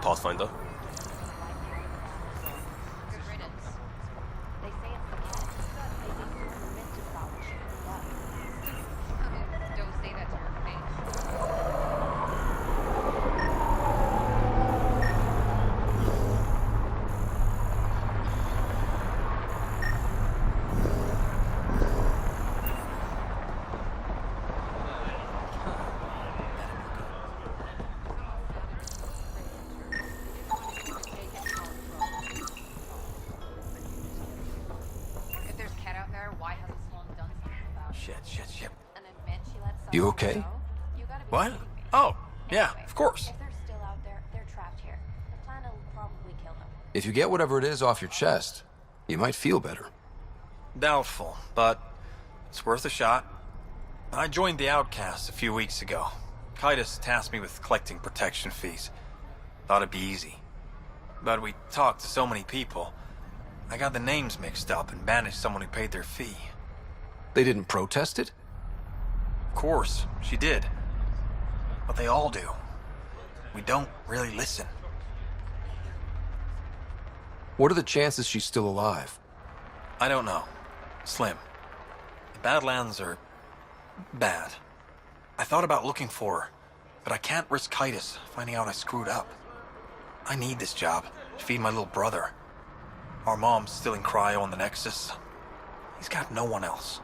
Pathfinder. Good riddance. They say it's the cat. They think you're convinced about what she does. Okay, don't say that to her face. If there's cat out there, why hasn't Sloan done something about it? Shit. And admit she let someone You okay? go? You gotta be What? kidding me. Oh, yeah, Anyway, of course. If they're still out there, they're trapped here. The planet will probably kill them. If you get whatever it is off your chest, you might feel better. Doubtful, but it's worth a shot. I joined the Outcasts a few weeks ago. Kitus tasked me with collecting protection fees. Thought it'd be easy. But we talked to so many people, I got the names mixed up and banished someone who paid their fee. They didn't protest it? Of course, she did. But they all do. We don't really listen. What are the chances she's still alive? I don't know. Slim. The Badlands are bad. I thought about looking for her, but I can't risk Kitus finding out I screwed up. I need this job to feed my little brother. Our mom's still in cryo on the Nexus. He's got no one else.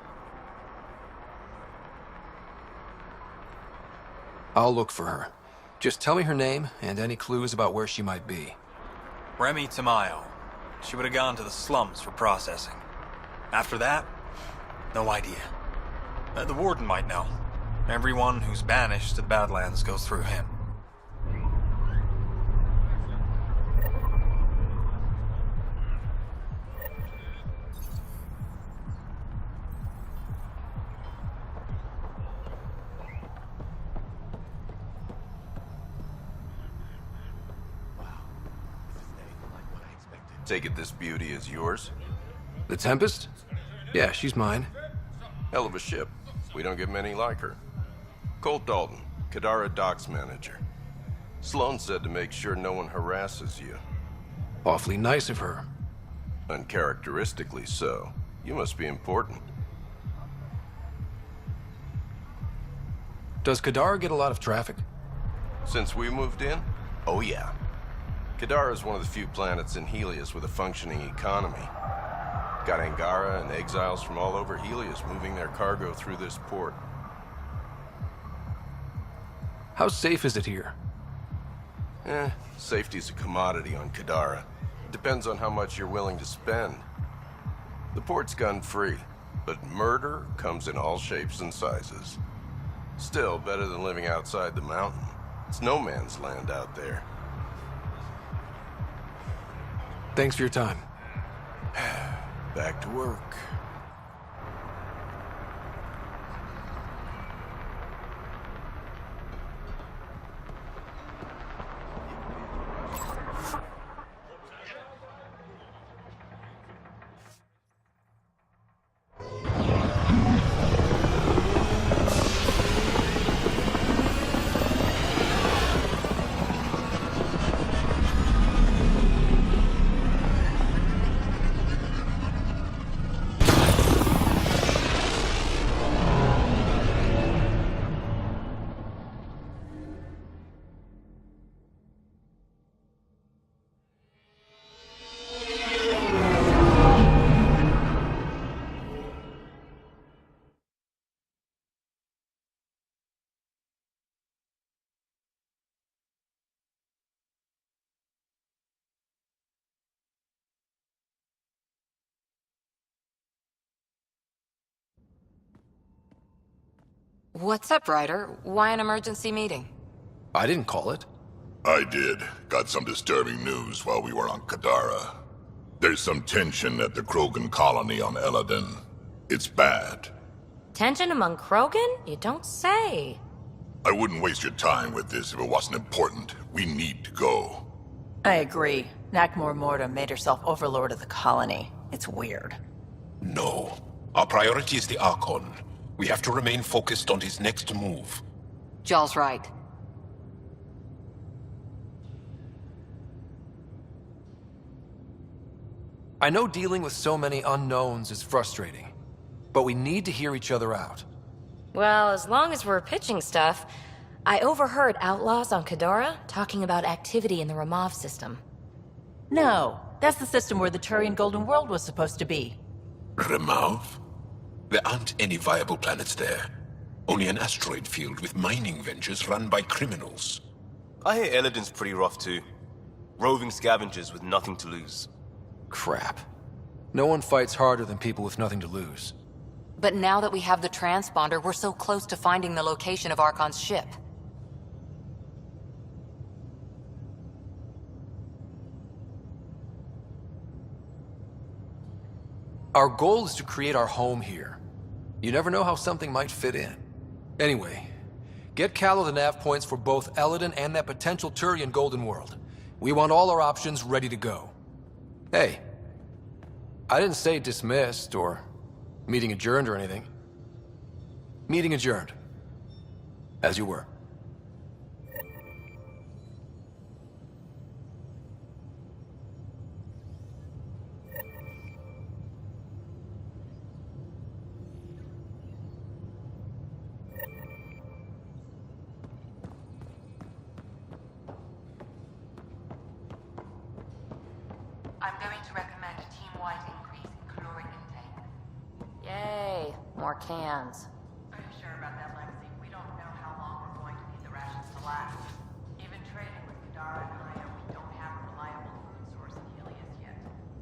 I'll look for her. Just tell me her name and any clues about where she might be. Remy Tamayo. She would have gone to the slums for processing. After that, no idea. The warden might know. Everyone who's banished to the Badlands goes through him. Take it this beauty is yours? The Tempest? Yeah, she's mine. Hell of a ship. We don't get many like her. Colt Dalton, Kadara docks manager. Sloan said to make sure no one harasses you. Awfully nice of her. Uncharacteristically so. You must be important. Does Kadara get a lot of traffic? Since we moved in? Oh yeah. Kadara is one of the few planets in Helios with a functioning economy. Got Angara and exiles from all over Helios moving their cargo through this port. How safe is it here? Safety's a commodity on Kadara. Depends on how much you're willing to spend. The port's gun-free, but murder comes in all shapes and sizes. Still, better than living outside the mountain. It's no man's land out there. Thanks for your time. Back to work. What's up, Ryder? Why an emergency meeting? I didn't call it. I did. Got some disturbing news while we were on Kadara. There's some tension at the Krogan colony on Eladon. It's bad. Tension among Krogan? You don't say. I wouldn't waste your time with this if it wasn't important. We need to go. I agree. Nakmor Morta made herself overlord of the colony. It's weird. No. Our priority is the Archon. We have to remain focused on his next move. Jall's right. I know dealing with so many unknowns is frustrating, but we need to hear each other out. Well, as long as we're pitching stuff, I overheard outlaws on Kadara talking about activity in the Ramov system. No, that's the system where the Turian Golden World was supposed to be. Remov? There aren't any viable planets there. Only an asteroid field with mining ventures run by criminals. I hear Eladon's pretty rough too. Roving scavengers with nothing to lose. Crap. No one fights harder than people with nothing to lose. But now that we have the transponder, we're so close to finding the location of Archon's ship. Our goal is to create our home here. You never know how something might fit in. Anyway, get Callow the nav points for both Eladon and that potential Turian Golden World. We want all our options ready to go. Hey, I didn't say dismissed or meeting adjourned or anything. Meeting adjourned. As you were. I'm going to recommend a team-wide increase in caloric intake. Yay, more cans. Are you sure about that, Lexi? We don't know how long we're going to need the rations to last. Even trading with Kadara and Io, we don't have a reliable food source in Helios yet.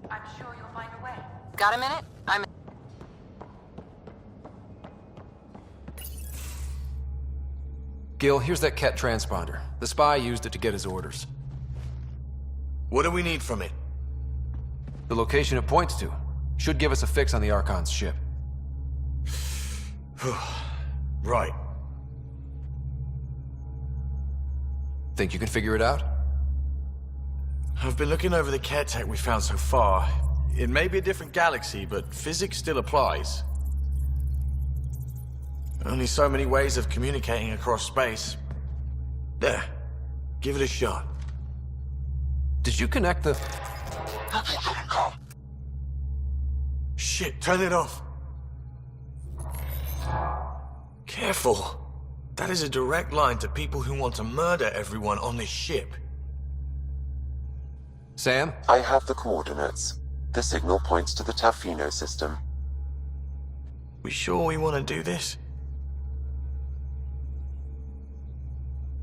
I'm sure you'll find a way. Got a minute? Gil, here's that Ket transponder. The spy used it to get his orders. What do we need from it? The location it points to should give us a fix on the Archon's ship. Right. Think you can figure it out? I've been looking over the care tech we found so far. It may be a different galaxy, but physics still applies. Only so many ways of communicating across space. There. Give it a shot. Did you connect the... Shit, turn it off. Careful. That is a direct line to people who want to murder everyone on this ship. Sam? I have the coordinates. The signal points to the Tafino system. We sure we want to do this?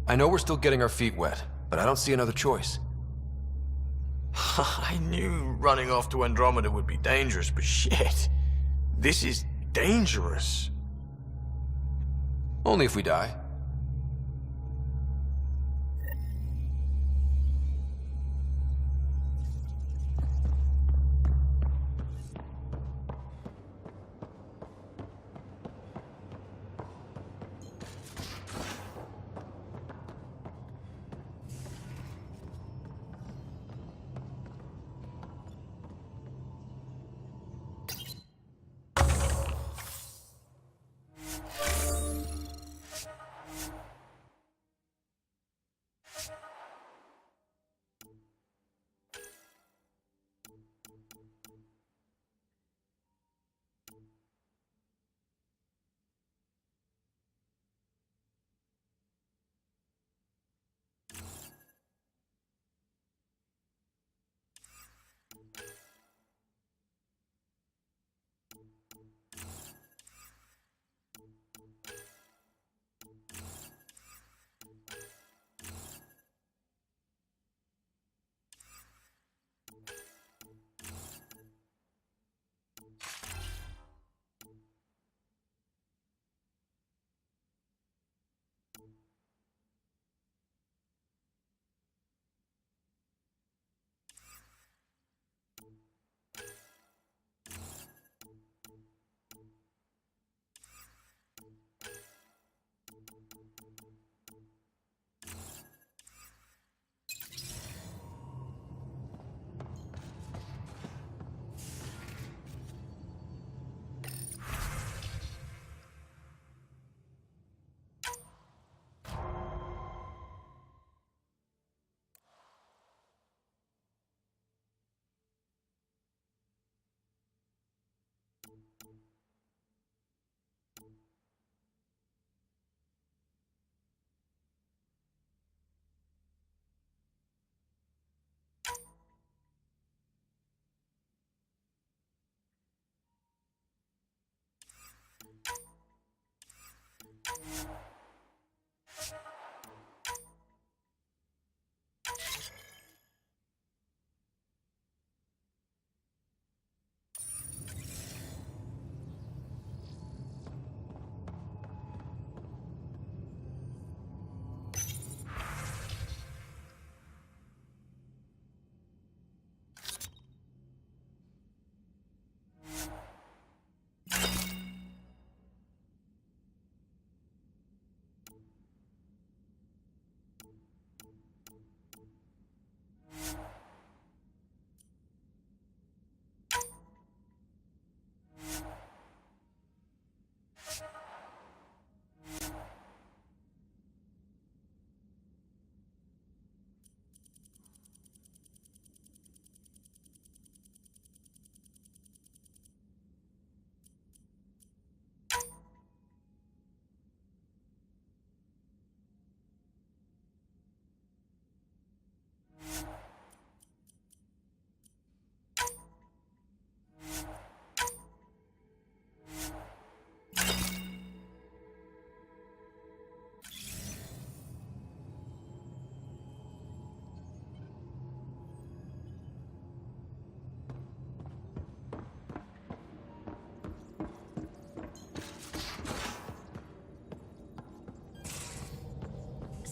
I know we're still getting our feet wet, but I don't see another choice. I knew running off to Andromeda would be dangerous, but shit. This is dangerous. Only if we die.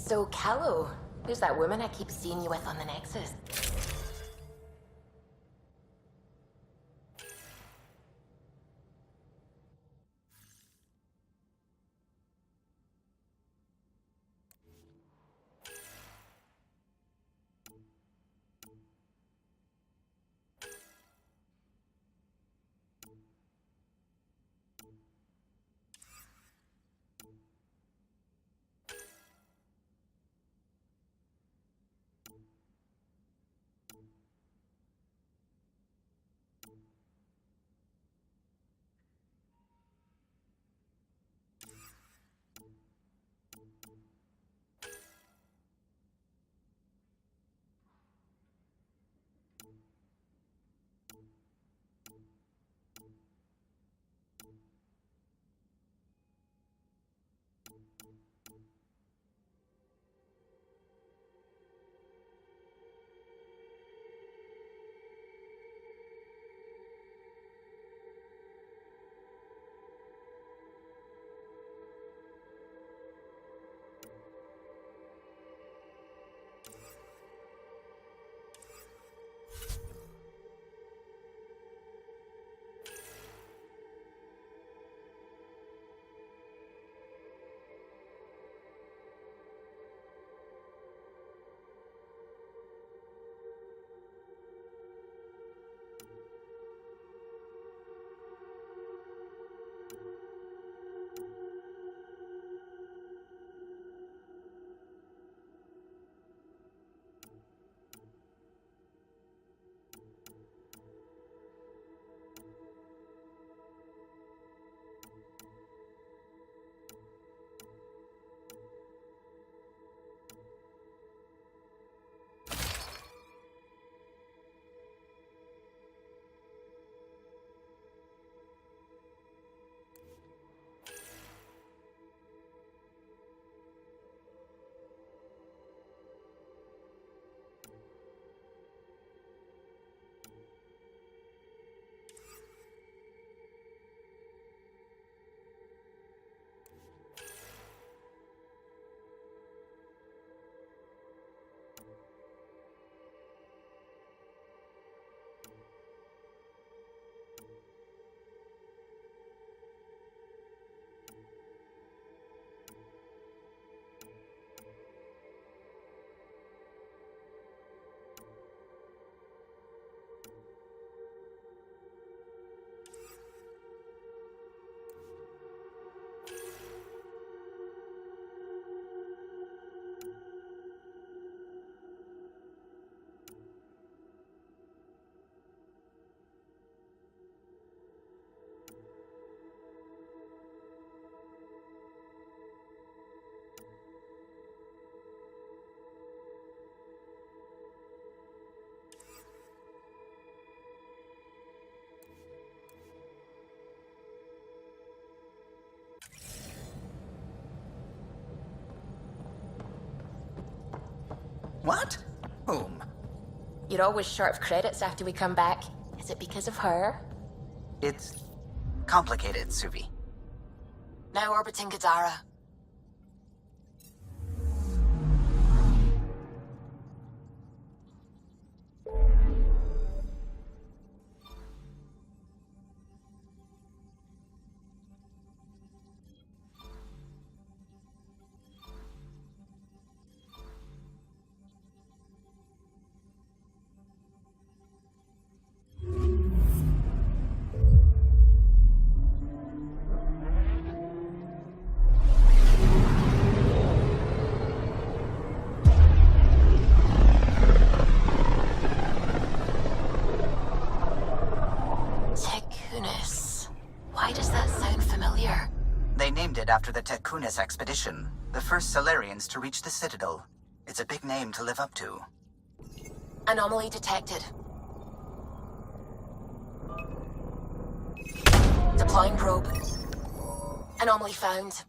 So, Callow, who's that woman I keep seeing you with on the Nexus? What? Whom? You're always short of credits after we come back. Is it because of her? It's complicated, Suvi. Now orbiting Gadara. Why does that sound familiar? They named it after the Tekunis expedition, the first Solarians to reach the Citadel. It's a big name to live up to. Anomaly detected. Deploying probe. Anomaly found.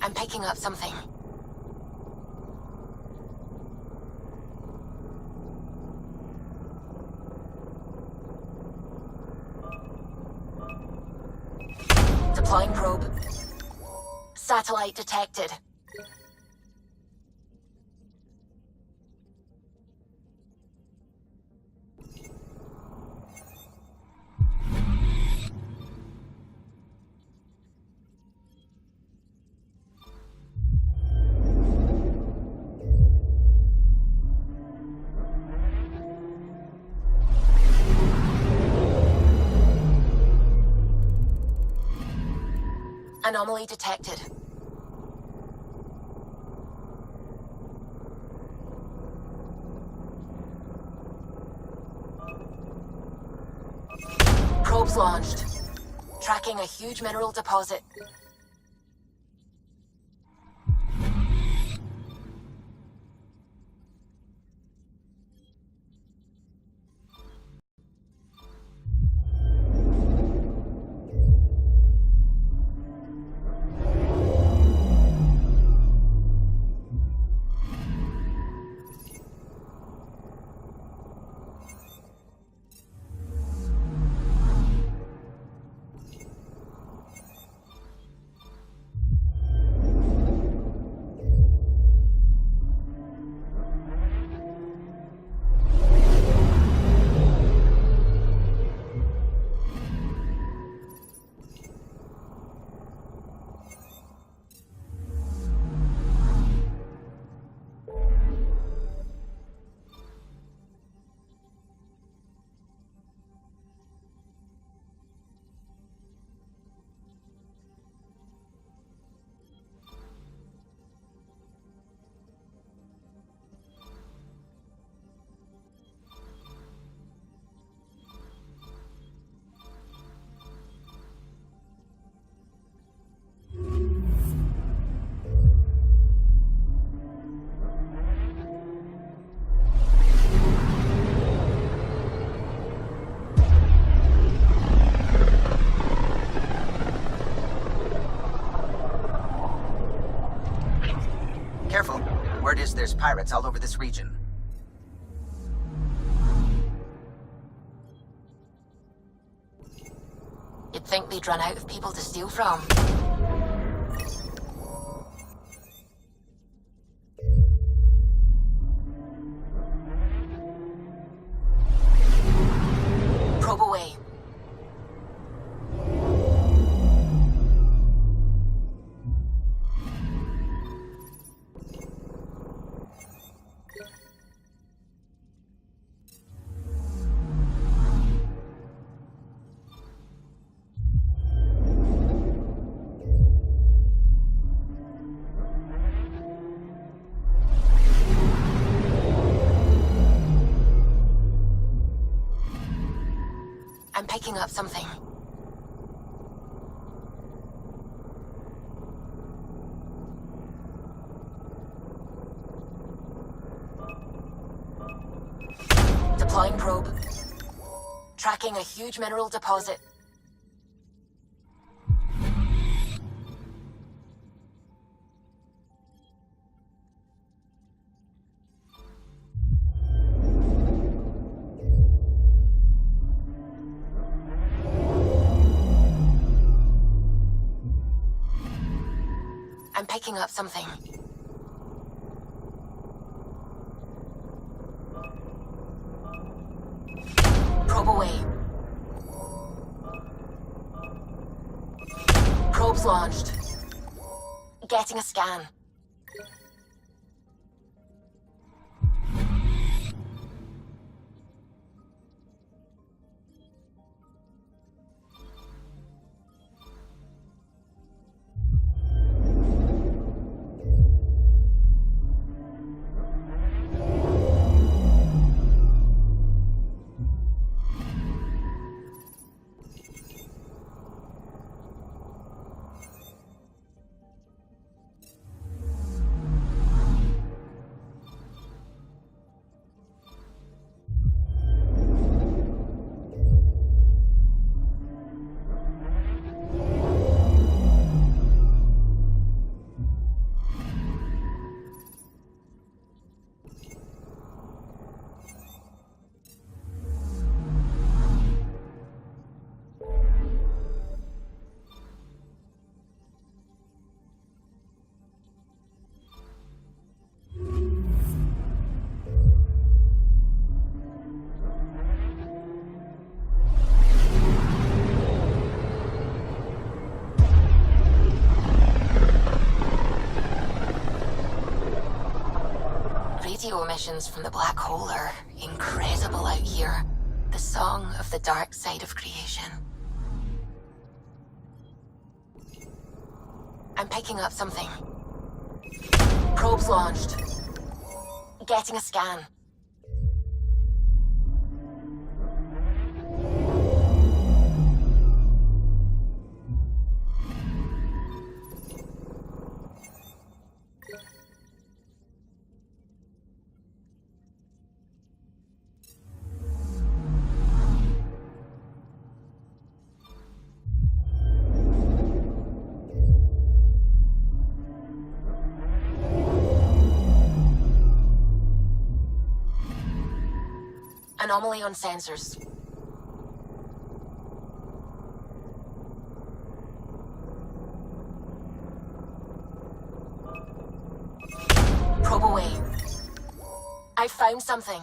I'm picking up something. Deploying probe. Satellite detected. Anomaly detected. Probes launched. Tracking a huge mineral deposit. Careful. Word is there's pirates all over this region. You'd think they'd run out of people to steal from. Probe away. I'm picking up something. Deploying probe. Tracking a huge mineral deposit. I'm picking up something. Probe away. Probe's launched. Getting a scan. Radio emissions from the black hole are incredible out here. The song of the dark side of creation. I'm picking up something. Probe's launched. Getting a scan. Anomaly on sensors. Probe away. I found something.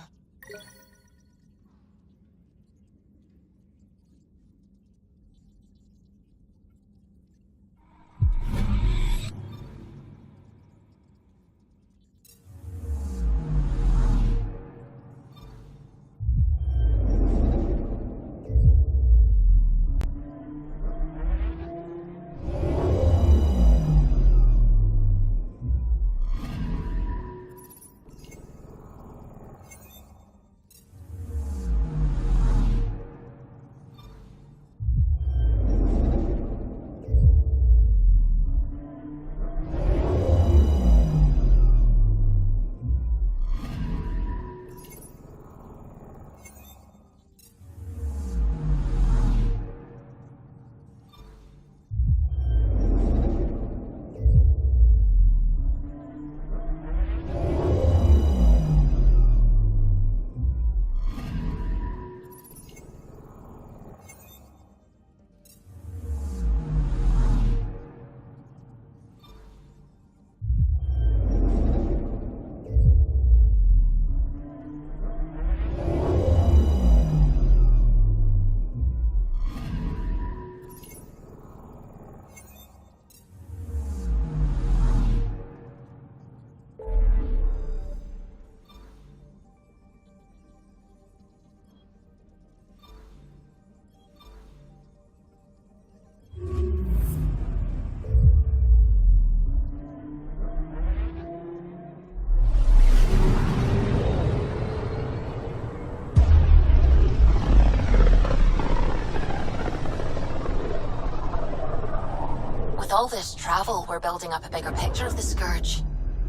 all this travel, we're building up a bigger picture of the Scourge.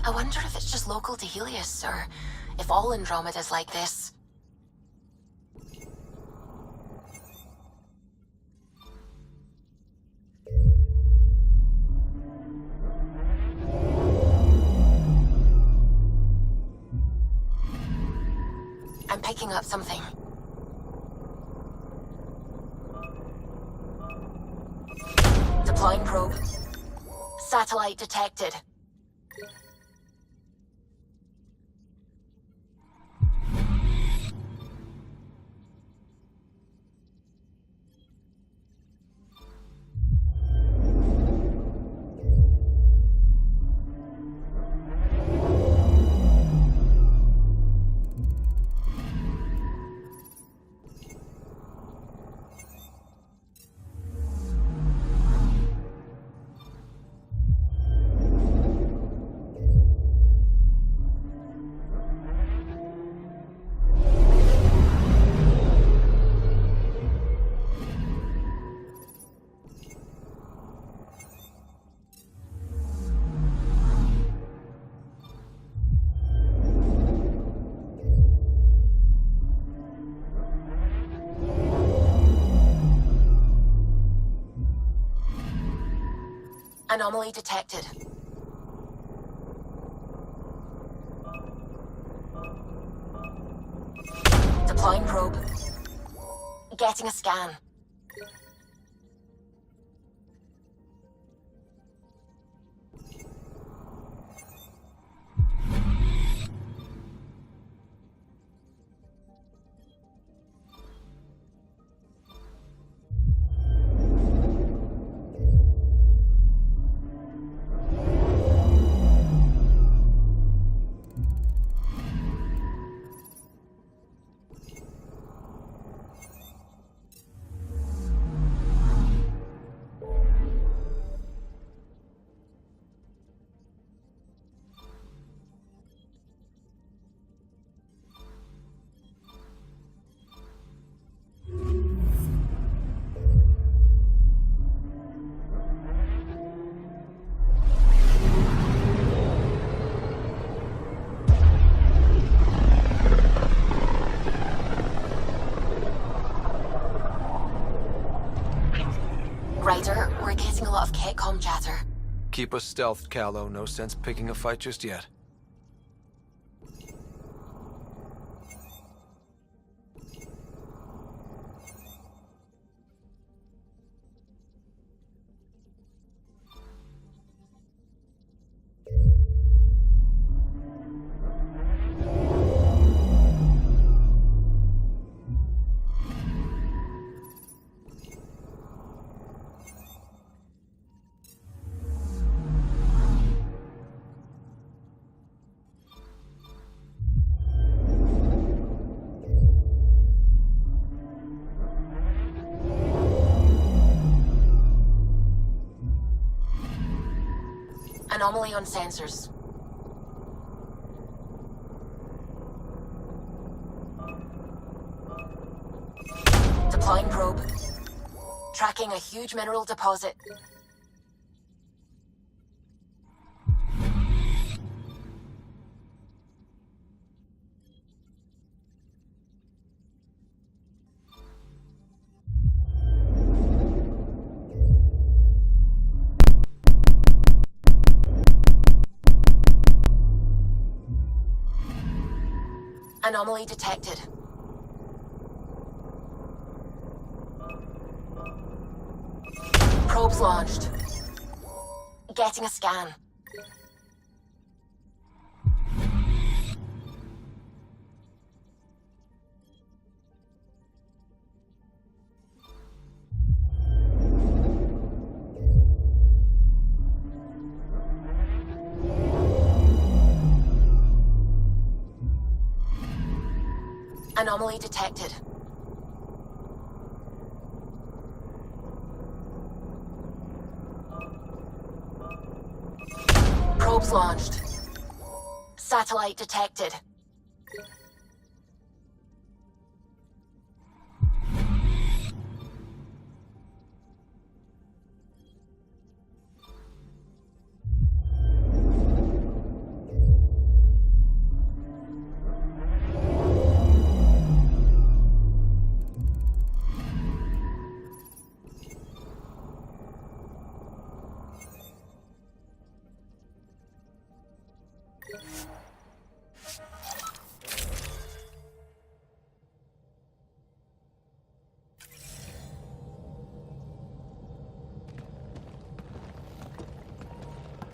I wonder if it's just local to Helios, or if all Andromeda's like this. I'm picking up something. Deploying probe. Satellite detected. Anomaly detected. Deploying probe. Getting a scan. Ryder, we're getting a lot of Catcom chatter. Keep us stealthed, Callow. No sense picking a fight just yet. Anomaly on sensors. Deploying probe. Tracking a huge mineral deposit. Anomaly detected. Probes launched. Getting a scan. Anomaly detected. Probes launched. Satellite detected.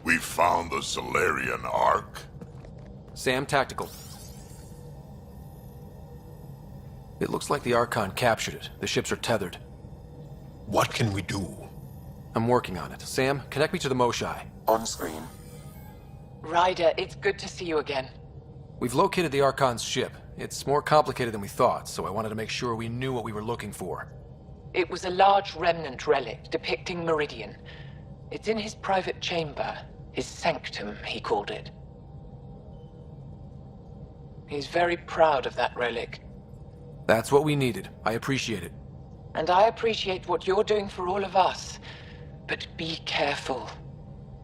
We found the Solarian Ark. Sam, tactical. It looks like the Archon captured it. The ships are tethered. What can we do? I'm working on it. Sam, connect me to the Moshai. On screen. Ryder, it's good to see you again. We've located the Archon's ship. It's more complicated than we thought, so I wanted to make sure we knew what we were looking for. It was a large remnant relic depicting Meridian. It's in his private chamber. His sanctum, he called it. He's very proud of that relic. That's what we needed. I appreciate it. And I appreciate what you're doing for all of us. But be careful.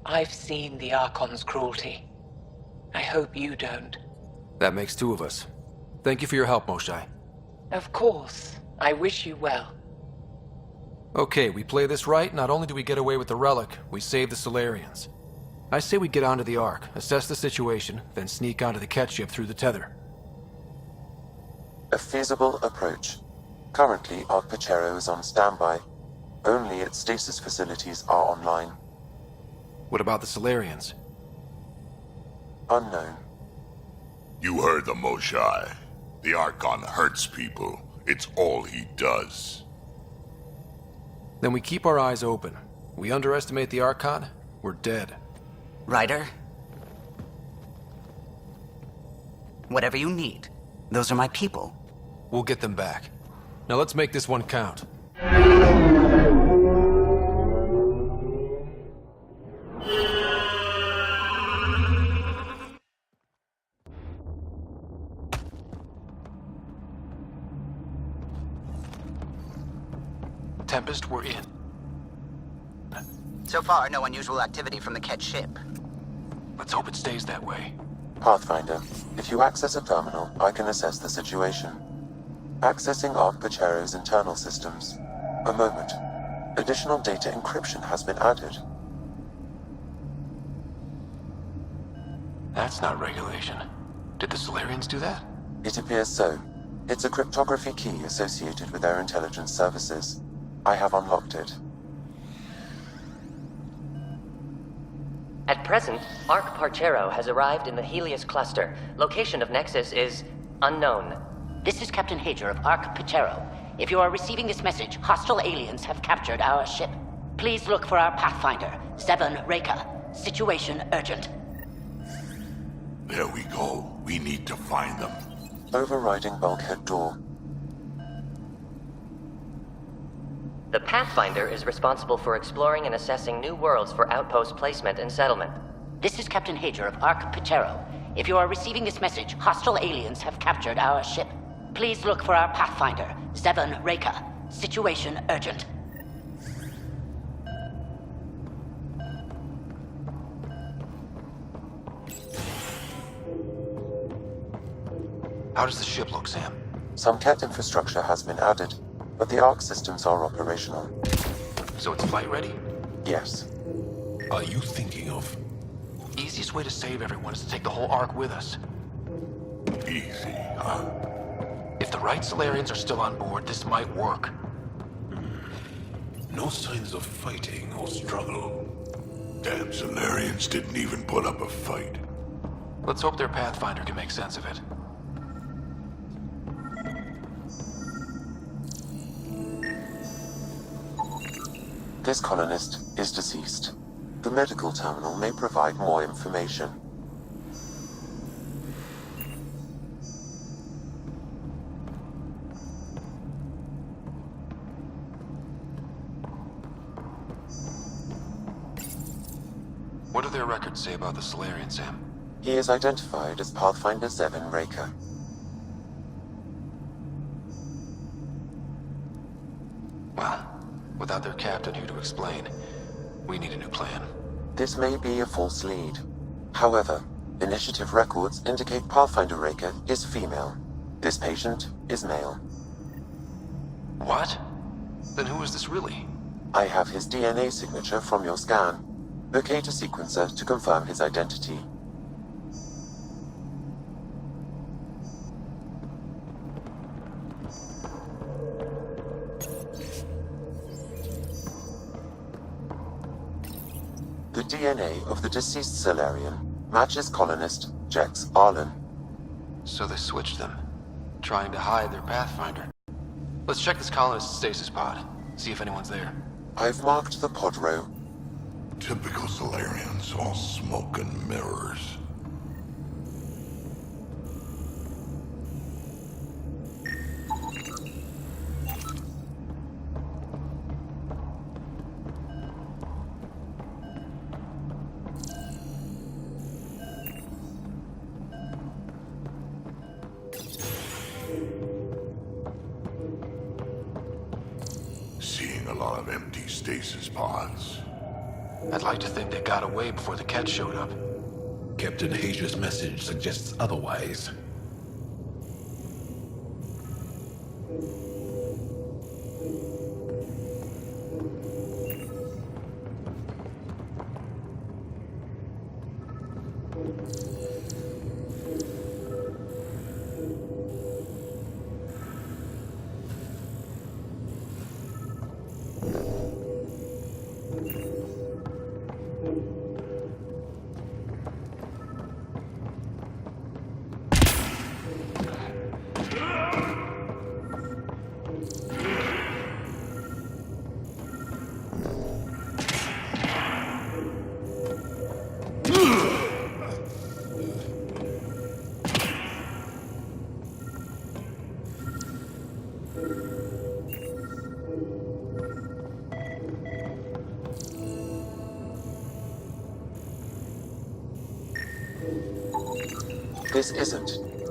I've seen the Archon's cruelty. I hope you don't. That makes two of us. Thank you for your help, Moshai. Of course. I wish you well. Okay, we play this right. Not only do we get away with the relic, we save the Solarians. I say we get onto the Ark, assess the situation, then sneak onto the Ket ship through the tether. A feasible approach. Currently, Ark Pachero is on standby. Only its stasis facilities are online. What about the Solarians? Unknown. You heard the Moshai. The Archon hurts people. It's all he does. Then we keep our eyes open. We underestimate the Archon, we're dead. Ryder? Whatever you need. Those are my people. We'll get them back. Now let's make this one count. Tempest, we're in. So far, no unusual activity from the Ket ship. Let's hope it stays that way. Pathfinder, if you access a terminal, I can assess the situation. Accessing Ark Pachero's internal systems. A moment. Additional data encryption has been added. That's not regulation. Did the Solarians do that? It appears so. It's a cryptography key associated with their intelligence services. I have unlocked it. At present, Ark Parchero has arrived in the Helios cluster. Location of Nexus is unknown. This is Captain Hager of Ark Pachero. If you are receiving this message, hostile aliens have captured our ship. Please look for our Pathfinder, 7 Reka. Situation urgent. There we go. We need to find them. Overriding bulkhead door. The Pathfinder is responsible for exploring and assessing new worlds for outpost placement and settlement. This is Captain Hager of Ark Pachero. If you are receiving this message, hostile aliens have captured our ship. Please look for our Pathfinder, 7 Reka. Situation urgent. How does the ship look, Sam? Some Ket infrastructure has been added, but the Ark systems are operational. So it's flight ready? Yes. Are you thinking of? Easiest way to save everyone is to take the whole Ark with us. Easy, huh? If the right Solarians are still on board, this might work. No signs of fighting or struggle. Damn Solarians didn't even put up a fight. Let's hope their Pathfinder can make sense of it. This colonist is deceased. The medical terminal may provide more information. What do their records say about the Solarian, Sam? He is identified as Pathfinder 7 Reka. Well, without their captain here to explain, we need a new plan. This may be a false lead. However, initiative records indicate Pathfinder Reka is female. This patient is male. What? Then who is this really? I have his DNA signature from your scan. Locate a sequencer to confirm his identity. The DNA of the deceased Solarian matches colonist Jex Arlen. So they switched them, trying to hide their Pathfinder. Let's check this colonist stasis pod, see if anyone's there. I've marked the pod row. Typical Solarians, all smoke and mirrors. Seeing a lot of empty stasis pods. I'd like to think they got away before the Ket showed up. Captain Hazer's message suggests otherwise.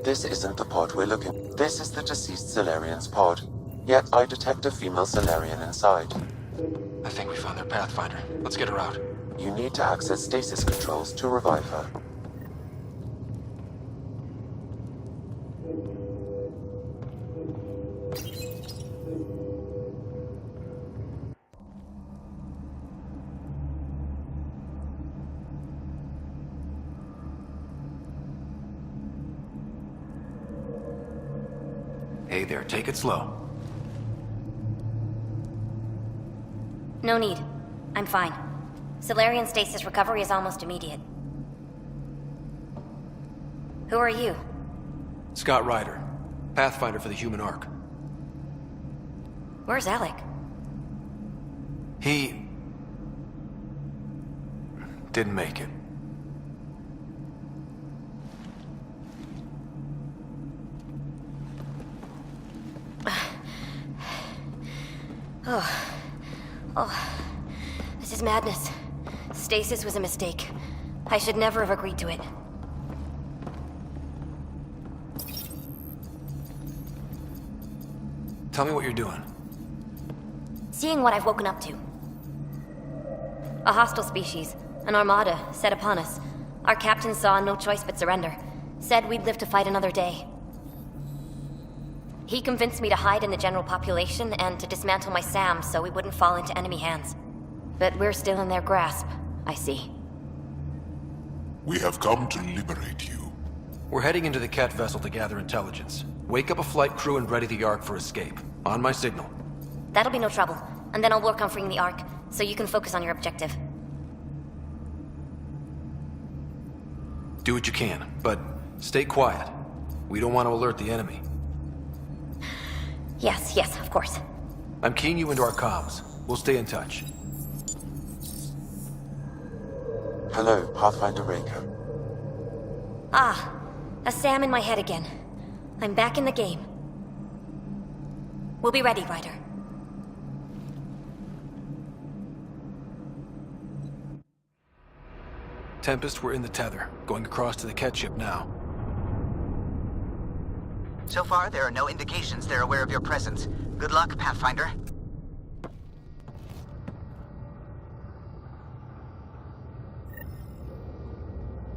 This isn't the pod we're looking. This is the deceased Solarian's pod. Yet I detect a female Solarian inside. I think we found their Pathfinder. Let's get her out. You need to access stasis controls to revive her. Hey there, take it slow. No need. I'm fine. Solarian stasis recovery is almost immediate. Who are you? Scott Ryder, Pathfinder for the Human Ark. Where's Alec? He didn't make it. Oh, this is madness. Stasis was a mistake. I should never have agreed to it. Tell me what you're doing. Seeing what I've woken up to. A hostile species, an armada, set upon us. Our captain saw no choice but surrender. Said we'd live to fight another day. He convinced me to hide in the general population and to dismantle my SAM so we wouldn't fall into enemy hands. But we're still in their grasp, I see. We have come to liberate you. We're heading into the Ket vessel to gather intelligence. Wake up a flight crew and ready the Ark for escape. On my signal. That'll be no trouble. And then I'll work on freeing the Ark, so you can focus on your objective. Do what you can, but stay quiet. We don't want to alert the enemy. Yes, of course. I'm keying you into our comms. We'll stay in touch. Hello, Pathfinder Raker. Ah, a SAM in my head again. I'm back in the game. We'll be ready, Ryder. Tempest, we're in the tether, going across to the Ket ship now. So far, there are no indications they're aware of your presence. Good luck, Pathfinder.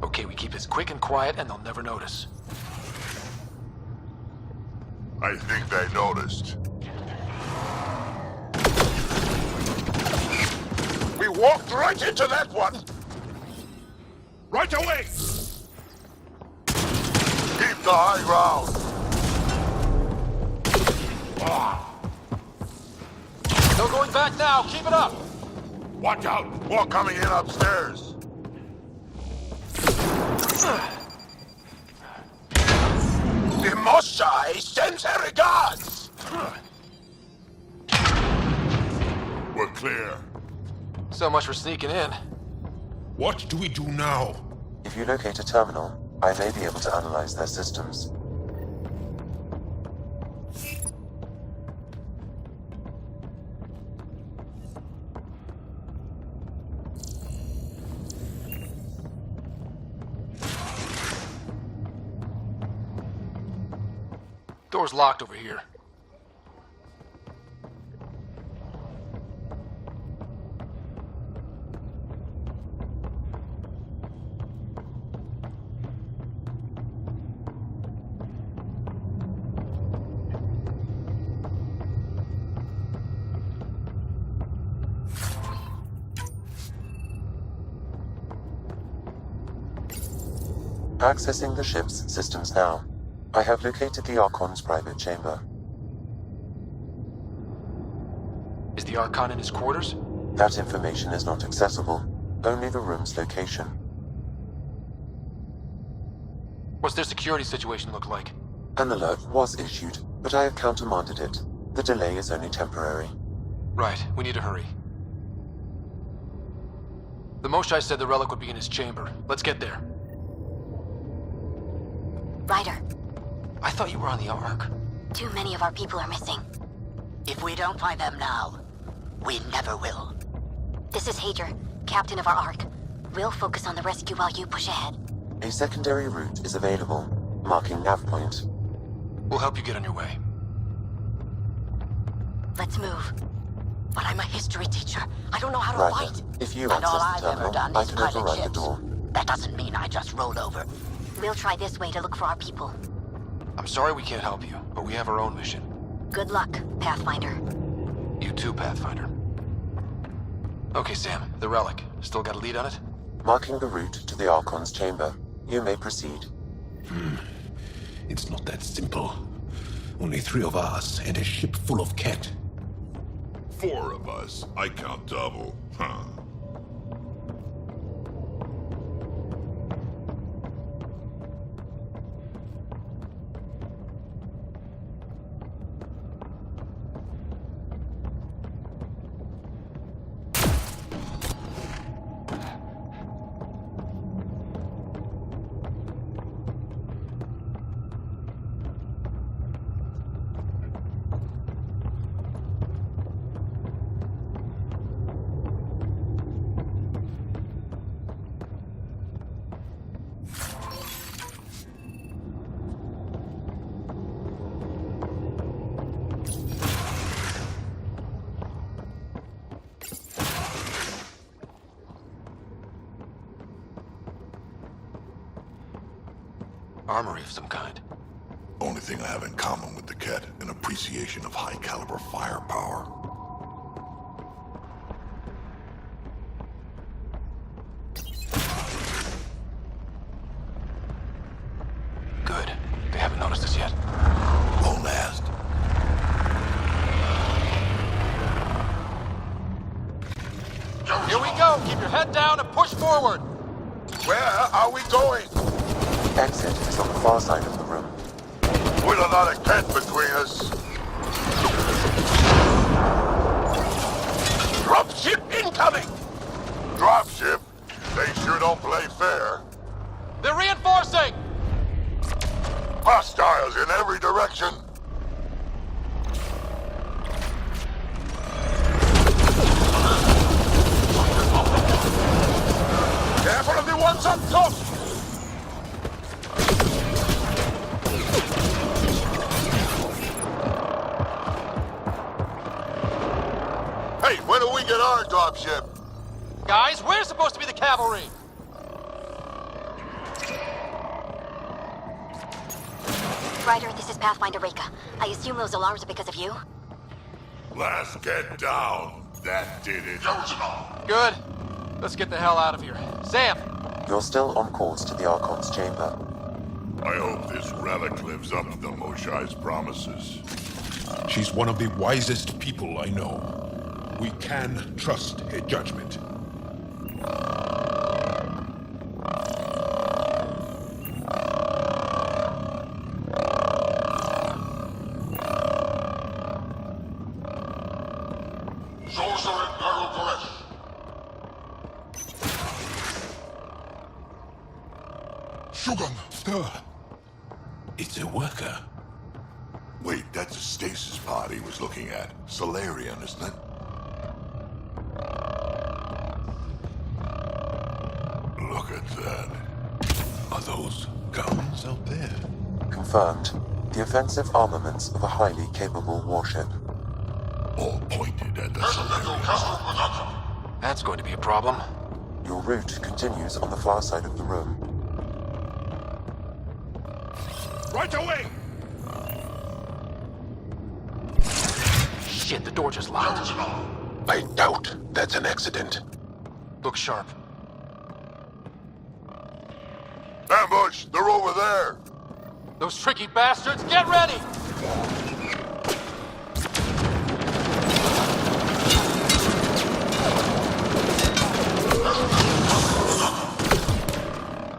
Okay, we keep this quick and quiet and they'll never notice. I think they noticed. We walked right into that one! Right away! Keep the high ground! No going back now! Keep it up! Watch out! More coming in upstairs! The Moshai sends her regards! We're clear. So much for sneaking in. What do we do now? If you locate a terminal, I may be able to analyze their systems. Door's locked over here. Accessing the ship's systems now. I have located the Archon's private chamber. Is the Archon in his quarters? That information is not accessible. Only the room's location. What's their security situation look like? An alert was issued, but I have countermanded it. The delay is only temporary. Right, we need to hurry. The Moshai said the relic would be in his chamber. Let's get there. Ryder, I thought you were on the Ark. too many of our people are missing. If we don't find them now, we never will. This is Hager, captain of our Ark. We'll focus on the rescue while you push ahead. A secondary route is available, marking nav point. We'll help you get on your way. Let's move. But I'm a history teacher. I don't know how to Ryder, fight. if you And all access the I've ever terminal, done I is can pilot override the ships. door. That doesn't mean I just rolled over. We'll try this way to look for our people. I'm sorry we can't help you, but we have our own mission. Good luck, Pathfinder. You too, Pathfinder. Okay, Sam, the relic. Still got a lead on it? Marking the route to the Archon's chamber. You may proceed. It's not that simple. Only 3 of us and a ship full of Ket. 4 of us. I count double. Huh. Armory of some kind. Only thing I have in common with the Ket, an appreciation of high-caliber firepower. Good. They haven't noticed us yet. Won't last. Here we go! Keep your head down and push forward! Where are we going? Exit is on the far side of the room. With a lot of Ket between us. Dropship incoming! Dropship? They sure don't play fair. They're reinforcing! Hostiles in every direction. Careful of the ones up top! Hey, when do we get our dropship? Guys, we're supposed to be the cavalry! Ryder, this is Pathfinder Reka. I assume those alarms are because of you? Let's get down. That did it. Good. Let's get the hell out of here. Sam! You're still on course to the Archon's chamber. I hope this relic lives up to the Moshai's promises. She's one of the wisest people I know. We can trust her judgment. It's a worker. Wait, that's a stasis pod he was looking at. Solarian, isn't it? Look at that. Are those guns out there? Confirmed. The offensive armaments of a highly capable warship. All pointed at the Solarian. That's going to be a problem. Your route continues on the far side of the room. Right away! Shit, the door just locked. I doubt that's an accident. Look sharp. Ambush! They're over there! Those tricky bastards, get ready!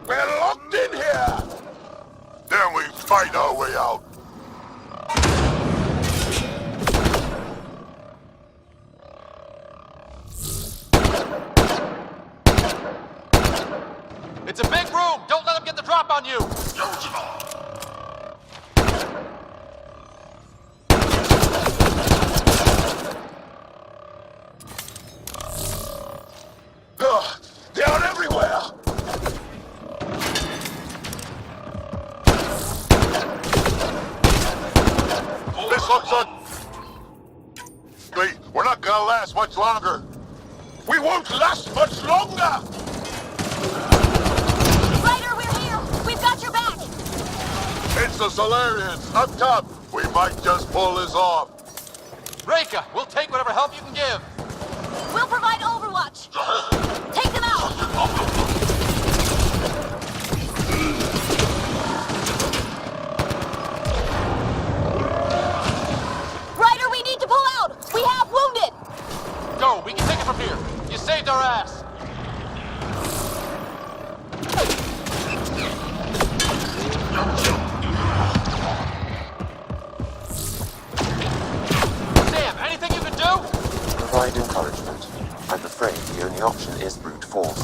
We're locked in here! Then we fight our way out. It's a big room! Don't let them get the drop on you! They're everywhere! This looks like... We're not gonna last much longer. We won't last much longer! Ryder, we're here! We've got your back! It's the Solarians, up top. We might just pull this off. Reika, we'll take whatever help you can give. We'll provide overwatch! Take them out! Ryder, we need to pull out! We have wounded! Go, we can take it from here. You saved our ass. Sam, anything you can do? Provide encouragement. I'm afraid the only option is brute force.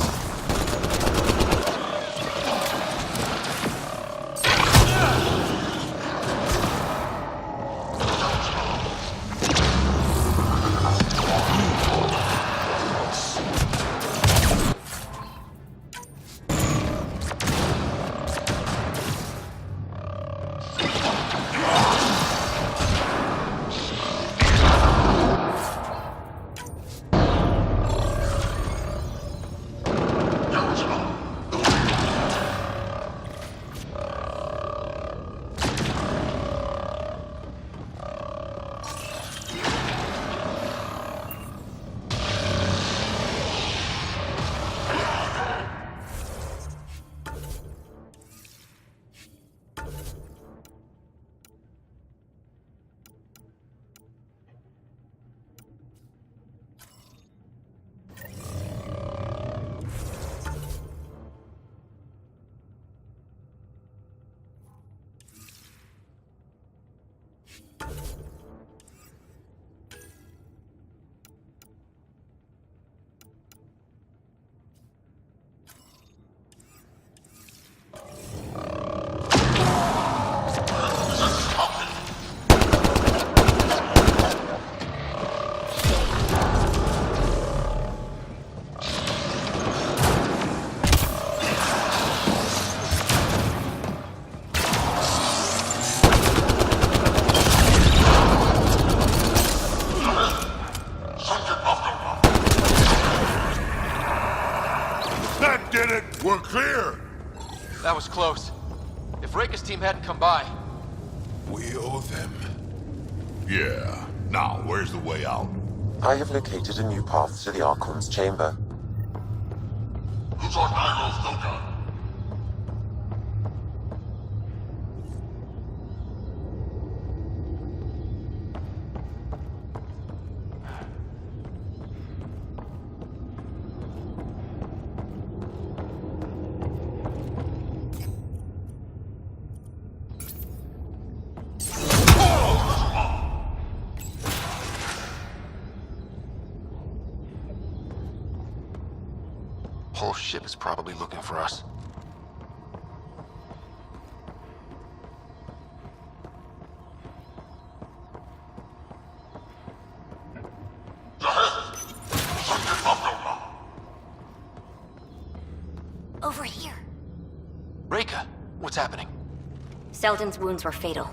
We're clear! That was close. If Reika's team hadn't come by... We owe them. Yeah. Now, where's the way out? I have located a new path to the Archon's chamber. whole ship is probably looking for us. Over here. Reika, what's happening? Selden's wounds were fatal.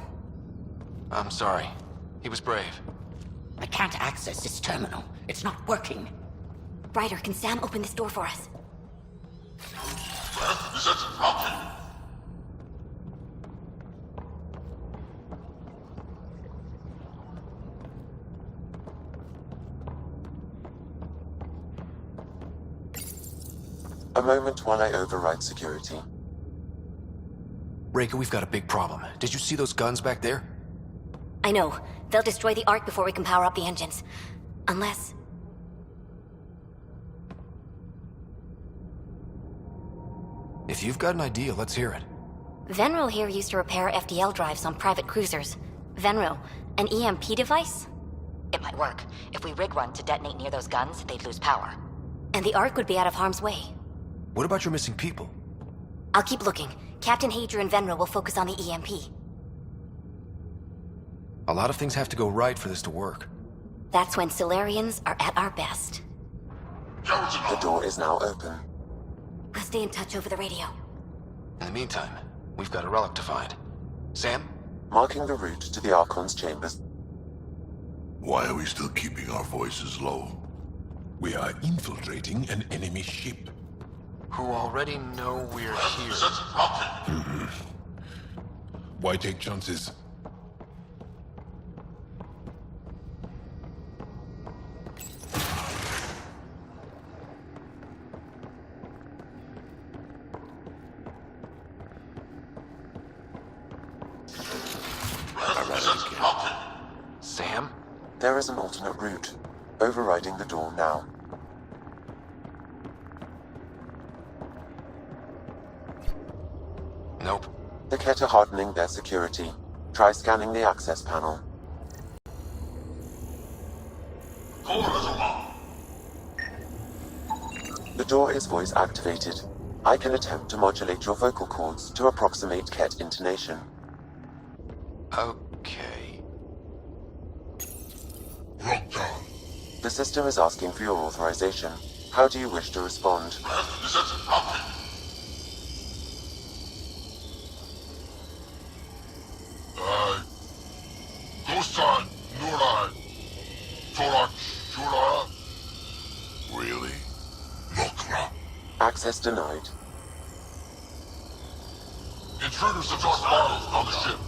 I'm sorry. He was brave. I can't access this terminal. It's not working. Ryder, can Sam open this door for us? A moment while I override security. Reika, we've got a big problem. Did you see those guns back there? I know. They'll destroy the Ark before we can power up the engines. Unless... If you've got an idea, let's hear it. Venril here used to repair FDL drives on private cruisers. Venril, an EMP device? It might work. If we rig one to detonate near those guns, they'd lose power. And the Ark would be out of harm's way. What about your missing people? I'll keep looking. Captain Hadra and Venril will focus on the EMP. A lot of things have to go right for this to work. That's when Solarians are at our best. The door is now open. We'll stay in touch over the radio. In the meantime, we've got a relic to find. Sam? Marking the route to the Archon's chambers. Why are we still keeping our voices low? We are infiltrating an enemy ship. Who already know we're here. Why take chances? Sam? There is an alternate route. Overriding the door now. Nope. The Kett are hardening their security. Try scanning the access panel. The door is voice activated. I can attempt to modulate your vocal cords to approximate Kett intonation. Okay. The system is asking for your authorization. How do you wish to respond? Really? Access denied. Intruders have just spawned on the ship.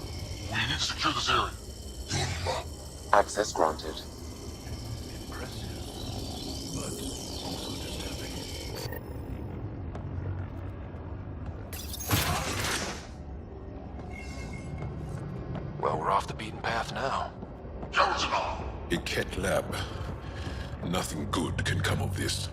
We need to secure this area. Access granted. Well, we're off the beaten path now. A Kett lab. Nothing good can come of this.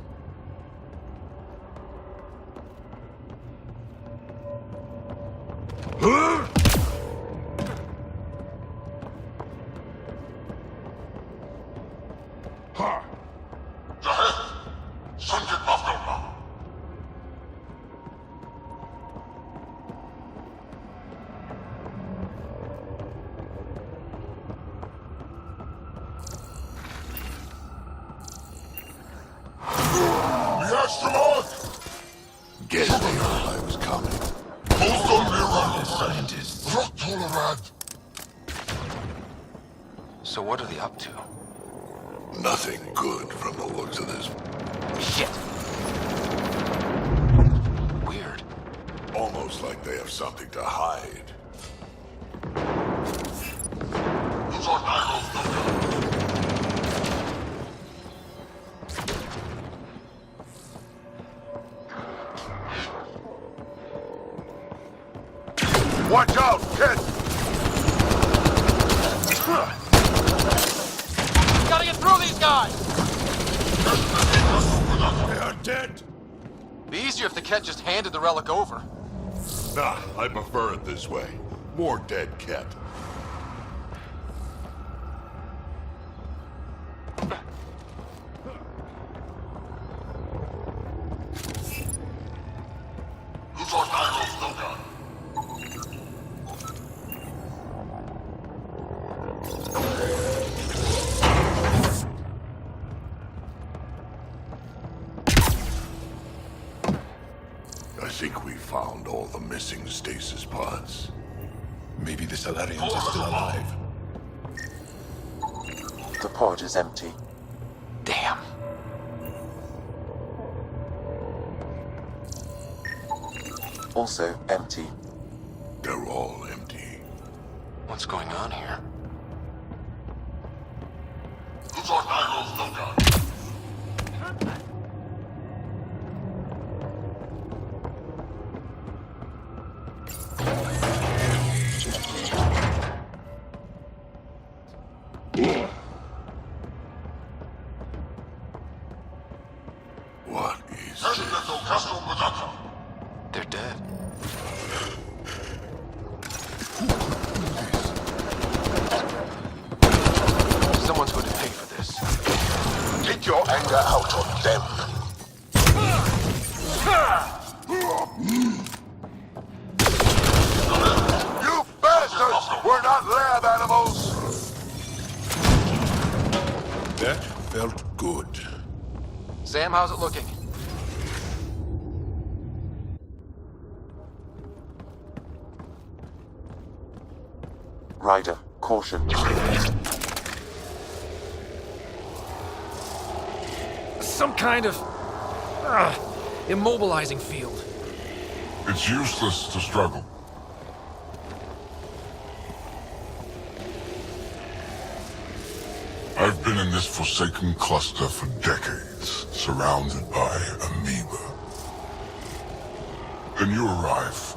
Get there, I was coming. Scientists. So what are they up to? Nothing good from the looks of this. Shit! Weird. Almost like they have something to hide. Watch out, kid! Gotta get through these guys! They are dead! Be easier if the Kett just handed the relic over. Nah, I prefer it this way. More dead Kett. we found all the missing stasis pods. Maybe the Salarians are still alive. The pod is empty. Damn. Also empty. They're all empty. What's going on here? What is They're dead. Someone's going to pay for this. Take your anger out on them. You bastards! We're not lab animals! That felt good. Sam, how's it looking? Ryder, caution. Some kind of immobilizing field. It's useless to struggle. I've been in this forsaken cluster for decades, surrounded by amoeba. Then you arrive,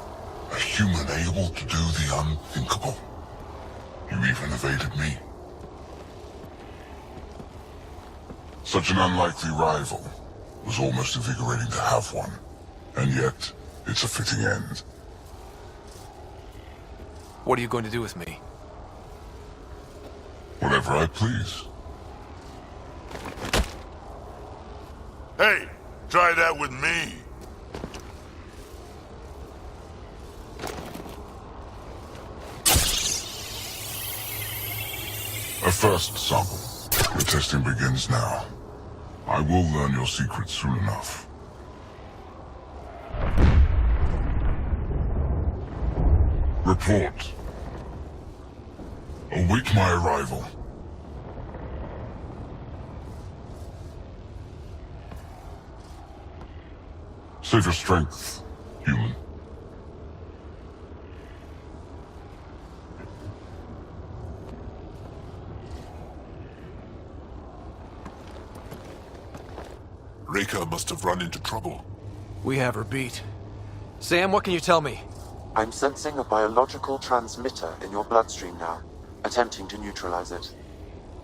a human able to do the unthinkable. You even evaded me. Such an unlikely rival. Was almost invigorating to have one. And yet, it's a fitting end. What are you going to do with me? Whatever I please. Hey, try that with me. A first sample. The testing begins now. I will learn your secrets soon enough. Report. Await my arrival. Save your strength, human. Reka must have run into trouble. We have her beat. Sam, what can you tell me? I'm sensing a biological transmitter in your bloodstream now, attempting to neutralize it.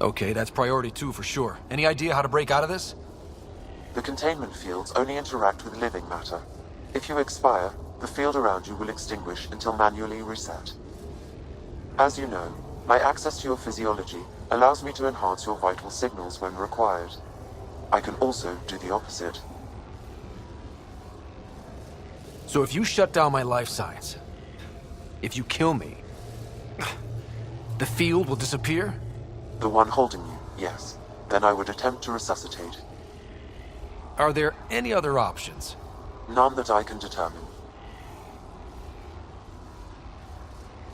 Okay, that's priority 2 for sure. Any idea how to break out of this? The containment fields only interact with living matter. If you expire, the field around you will extinguish until manually reset. As you know, my access to your physiology allows me to enhance your vital signals when required. I can also do the opposite. So if you shut down my life signs, if you kill me, the field will disappear? The one holding you, yes. Then I would attempt to resuscitate. Are there any other options? None that I can determine.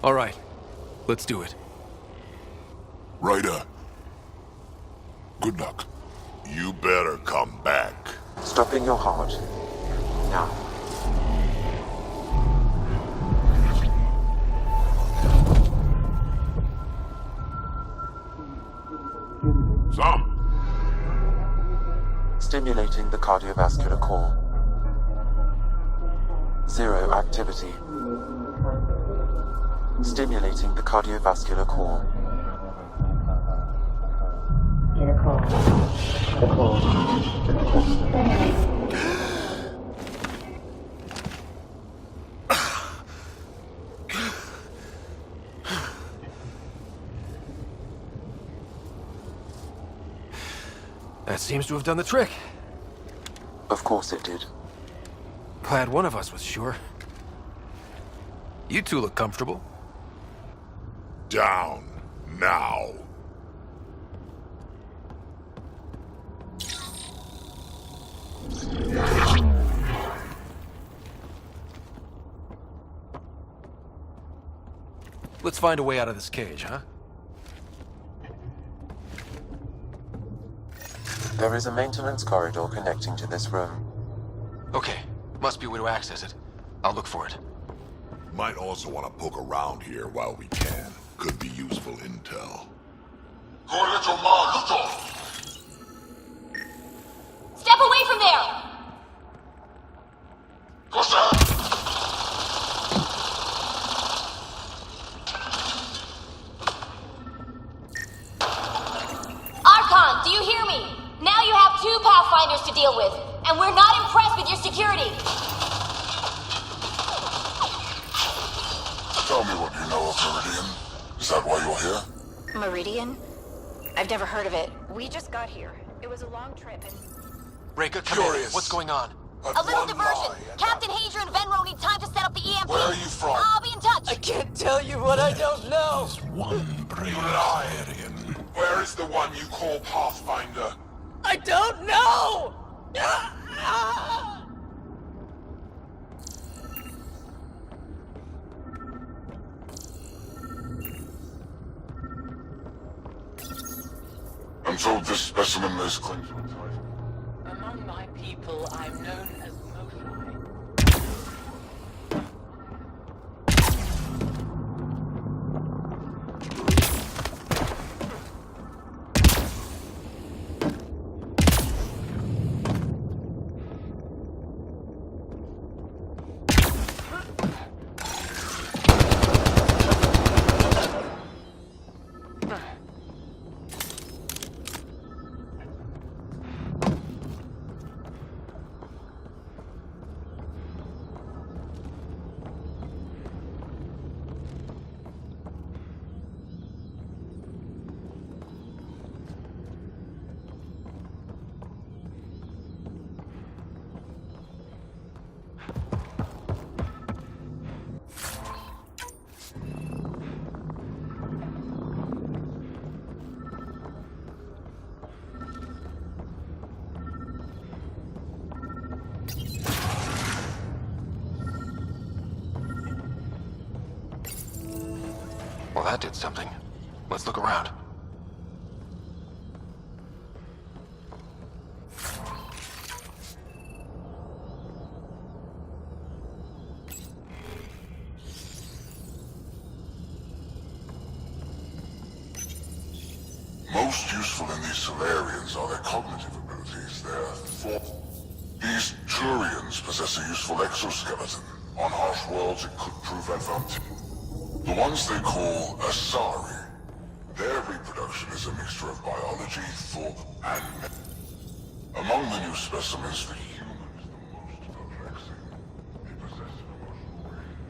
All right, let's do it. Ryder. Good luck. You better come back. Stopping your heart. Now. Some. Stimulating the cardiovascular core. 0 activity. Stimulating the cardiovascular core. That seems to have done the trick. Of course it did. Glad one of us was sure. You two look comfortable. Down. Now. Let's find a way out of this cage, huh? There is a maintenance corridor connecting to this room. Okay, must be a way to access it. I'll look for it. Might also want to poke around here while we can. Could be useful intel. Step away from there! Archon, do you hear me? Now you have 2 Pathfinders to deal with, and we're not impressed with your security. Tell me what you know of Meridian. Is that why you're here? Meridian? I've never heard of it. We just got here. It was a long trip and... Reka, come in. What's going on? A little diversion. Captain Hager and Venro need time to set up the EMP. Where are you from? I'll be in touch. I can't tell you what I don't know. One brave Meridian. Where is the one you call Pathfinder? I don't know! I'm told this specimen is clean. Among my people, I'm known as Moshai. Well, that did something. Let's look around. Most useful in these Solarians are their cognitive abilities. These Turians possess a useful exoskeleton. On harsh worlds, it could prove advantageous. The ones they call Asari. Their reproduction is a mixture of biology, thought, and among the new specimens, the human is the most perplexing. They possess an emotional range.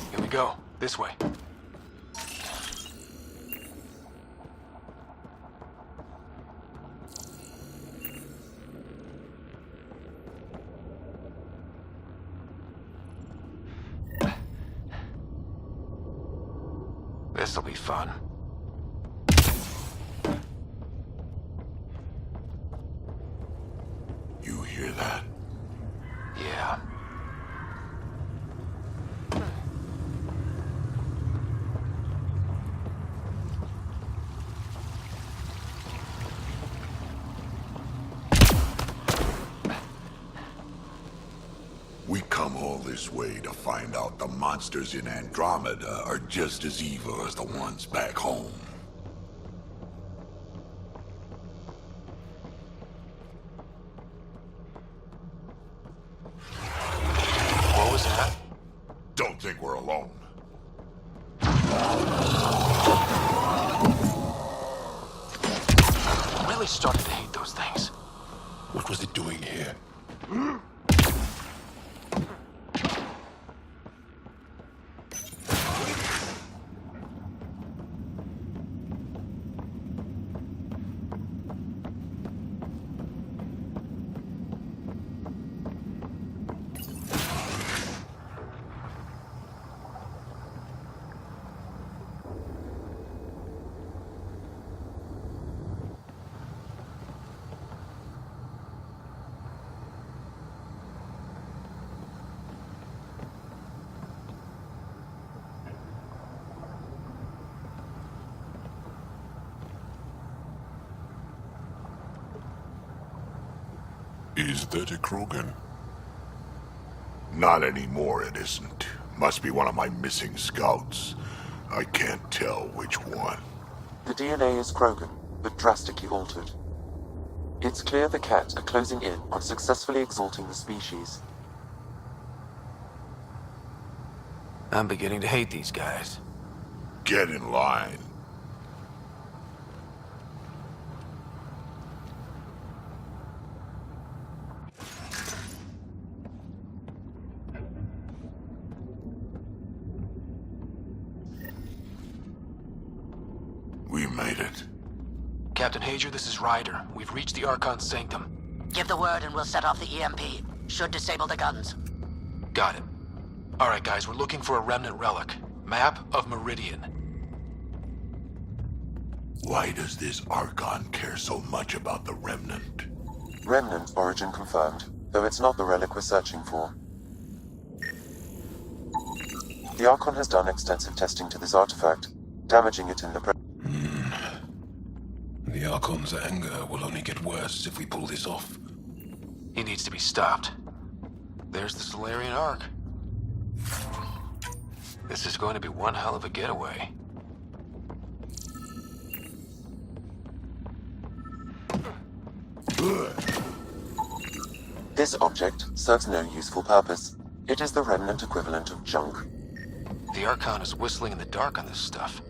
Here we go. This way. This'll be fun. You hear that? Yeah. We come all this way to find out the monsters in Andromeda are just as evil as the ones back home. What was that? Don't think we're alone. I'm really starting to hate those things. What was it doing here? Is that a Krogan? Not anymore, it isn't. Must be one of my missing scouts. I can't tell which one. The DNA is Krogan, but drastically altered. It's clear the Ket are closing in on successfully exalting the species. I'm beginning to hate these guys. Get in line. We made it. Captain Hager, this is Ryder. We've reached the Archon's sanctum. Give the word and we'll set off the EMP. Should disable the guns. Got it. Alright guys, we're looking for a remnant relic. Map of Meridian. Why does this Archon care so much about the Remnant? Remnant origin confirmed, though it's not the relic we're searching for. The Archon has done extensive testing to this artifact, damaging it in the The Archon's anger will only get worse if we pull this off. He needs to be stopped. There's the Solarian Ark. This is going to be one hell of a getaway. This object serves no useful purpose. It is the Remnant equivalent of junk. The Archon is whistling in the dark on this stuff.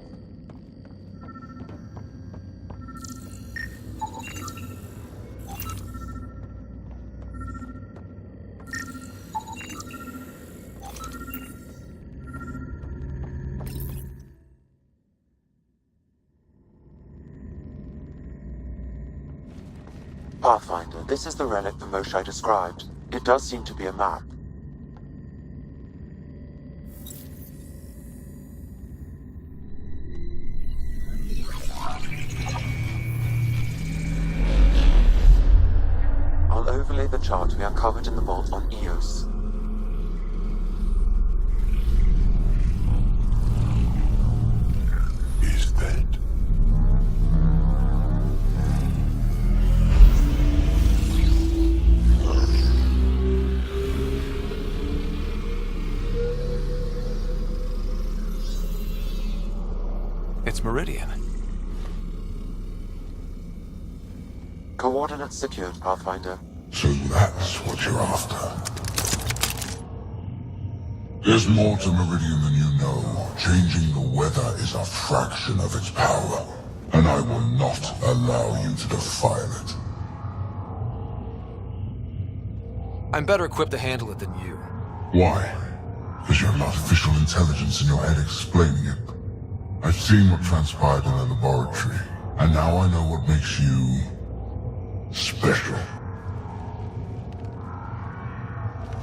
Pathfinder, this is the relic the Moshae described. It does seem to be a map. I'll overlay the chart we uncovered in the vault on Eos. Is that? It's Meridian. Coordinates secured, Pathfinder. So that's what you're after. There's more to Meridian than you know. Changing the weather is a fraction of its power, and I will not allow you to defile it. I'm better equipped to handle it than you. Why? Because you have artificial intelligence in your head explaining it. I've seen what transpired in the laboratory, and now I know what makes you special.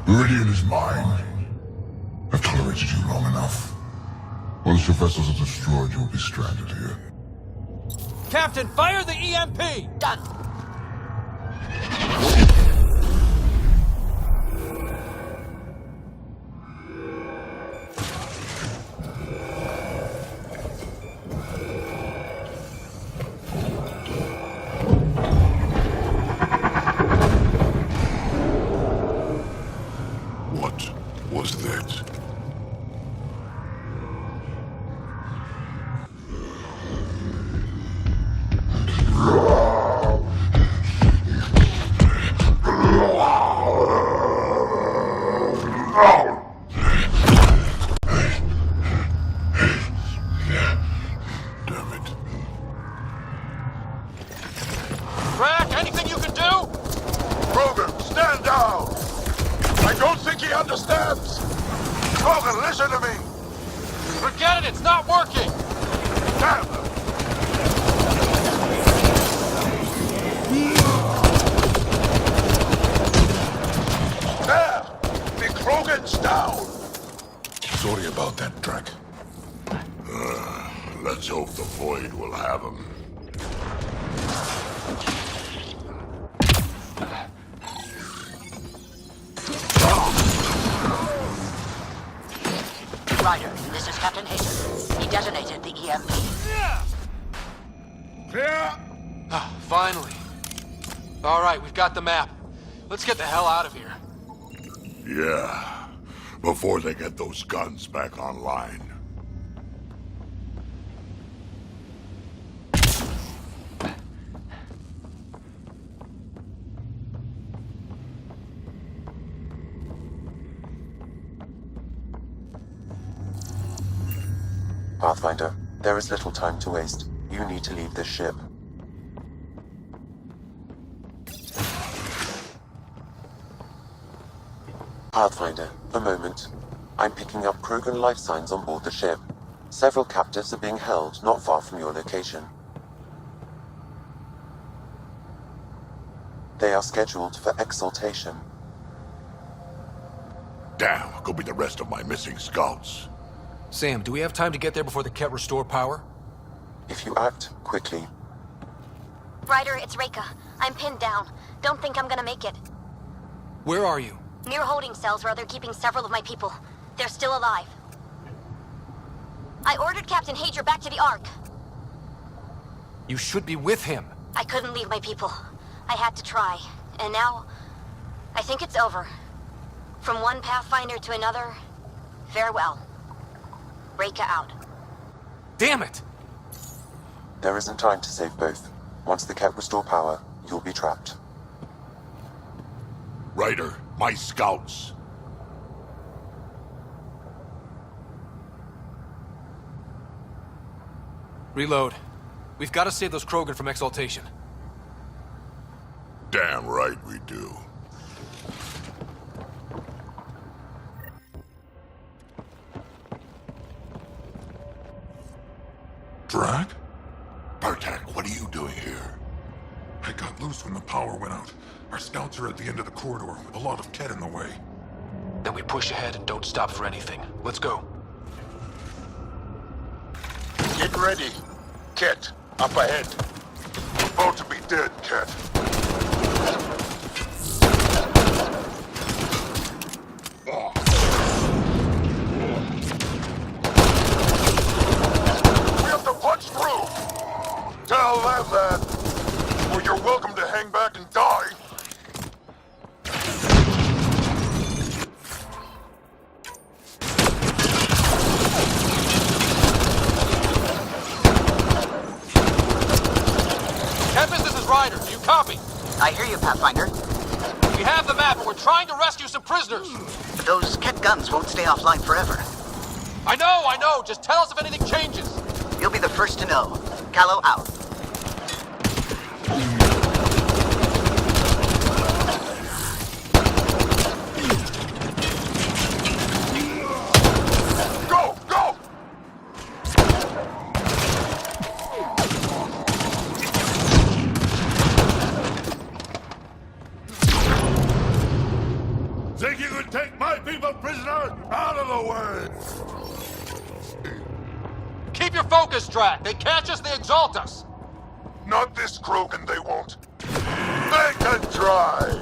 Meridian is mine. I've tolerated you long enough. Once your vessels are destroyed, you'll be stranded here. Captain, fire the EMP! Done. What was that? Damn it. Rack, anything you can do? Krogan, stand down! I don't think he understands! Krogan, listen to me! Forget it, it's not working! Damn! There! The Krogan's down! Sorry about that, Drac. Let's hope the Void will have him. Ryder, this is Captain Hager. He detonated the EMP. Clear! Finally. Alright, we've got the map. Let's get the hell out of here. Yeah, before they get those guns back online. Pathfinder, there is little time to waste. You need to leave this ship. Pathfinder, a moment. I'm picking up Krogan life signs on board the ship. Several captives are being held not far from your location. They are scheduled for exaltation. Damn, could be the rest of my missing scouts. Sam, do we have time to get there before the Ket restore power? If you act quickly. Ryder, it's Reika. I'm pinned down. Don't think I'm gonna make it. Where are you? Near holding cells where they're keeping several of my people. They're still alive. I ordered Captain Hager back to the Ark. You should be with him. I couldn't leave my people. I had to try. And now, I think it's over. From one Pathfinder to another, farewell. Reika out. Damn it! There isn't time to save both. Once the Ket restore power, you'll be trapped. Ryder, my scouts. Reload. We've got to save those Krogan from exaltation. Damn right we do. Drag? Bartak, what are you doing here? I got loose when the power went out. Our scouts are at the end of the corridor with a lot of Ket in the way. Then we push ahead and don't stop for anything. Let's go. Get ready. Ket, up ahead. About to be dead, Ket. We have to punch through! Tell them that, or you're welcome to hang back and die. Tempest, this is Ryder. Do you copy? I hear you, Pathfinder. We have the map, and we're trying to rescue some prisoners. Those Ket guns won't stay offline forever. I know. Just tell us if anything changes. You'll be the first to know. Callow out. Go! Go! Think you could take my people prisoner? Out of the way! Keep your focus, Drac. They catch us, they exalt us. Not this Krogan, they won't. They can try!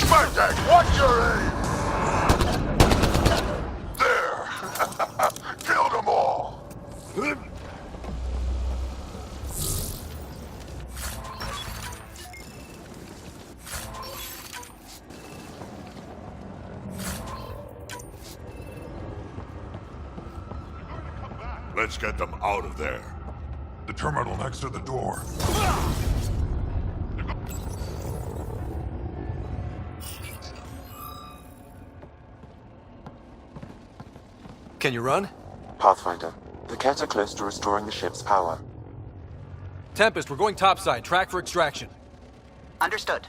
Bartak, watch your aim! There! Killed them all! Let's get them out of there. The terminal next to the door. Can you run? Pathfinder, the Ket are close to restoring the ship's power. Tempest, we're going topside. Track for extraction. Understood.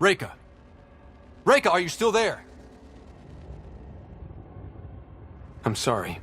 Reika. Reika, are you still there? I'm sorry.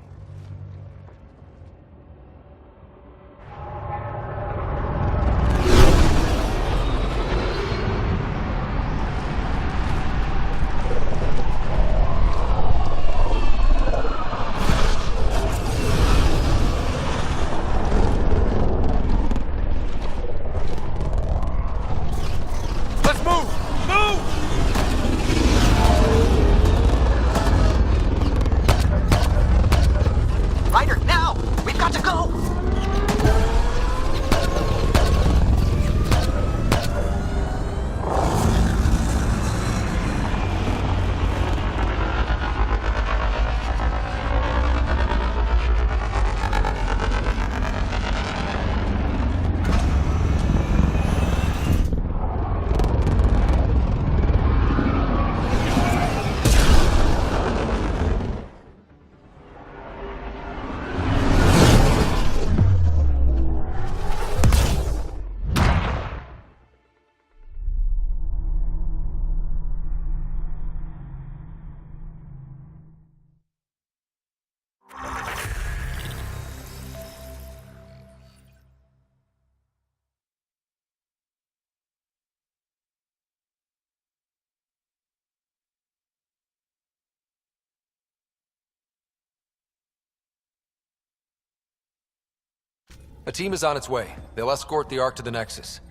A team is on its way. They'll escort the Ark to the Nexus.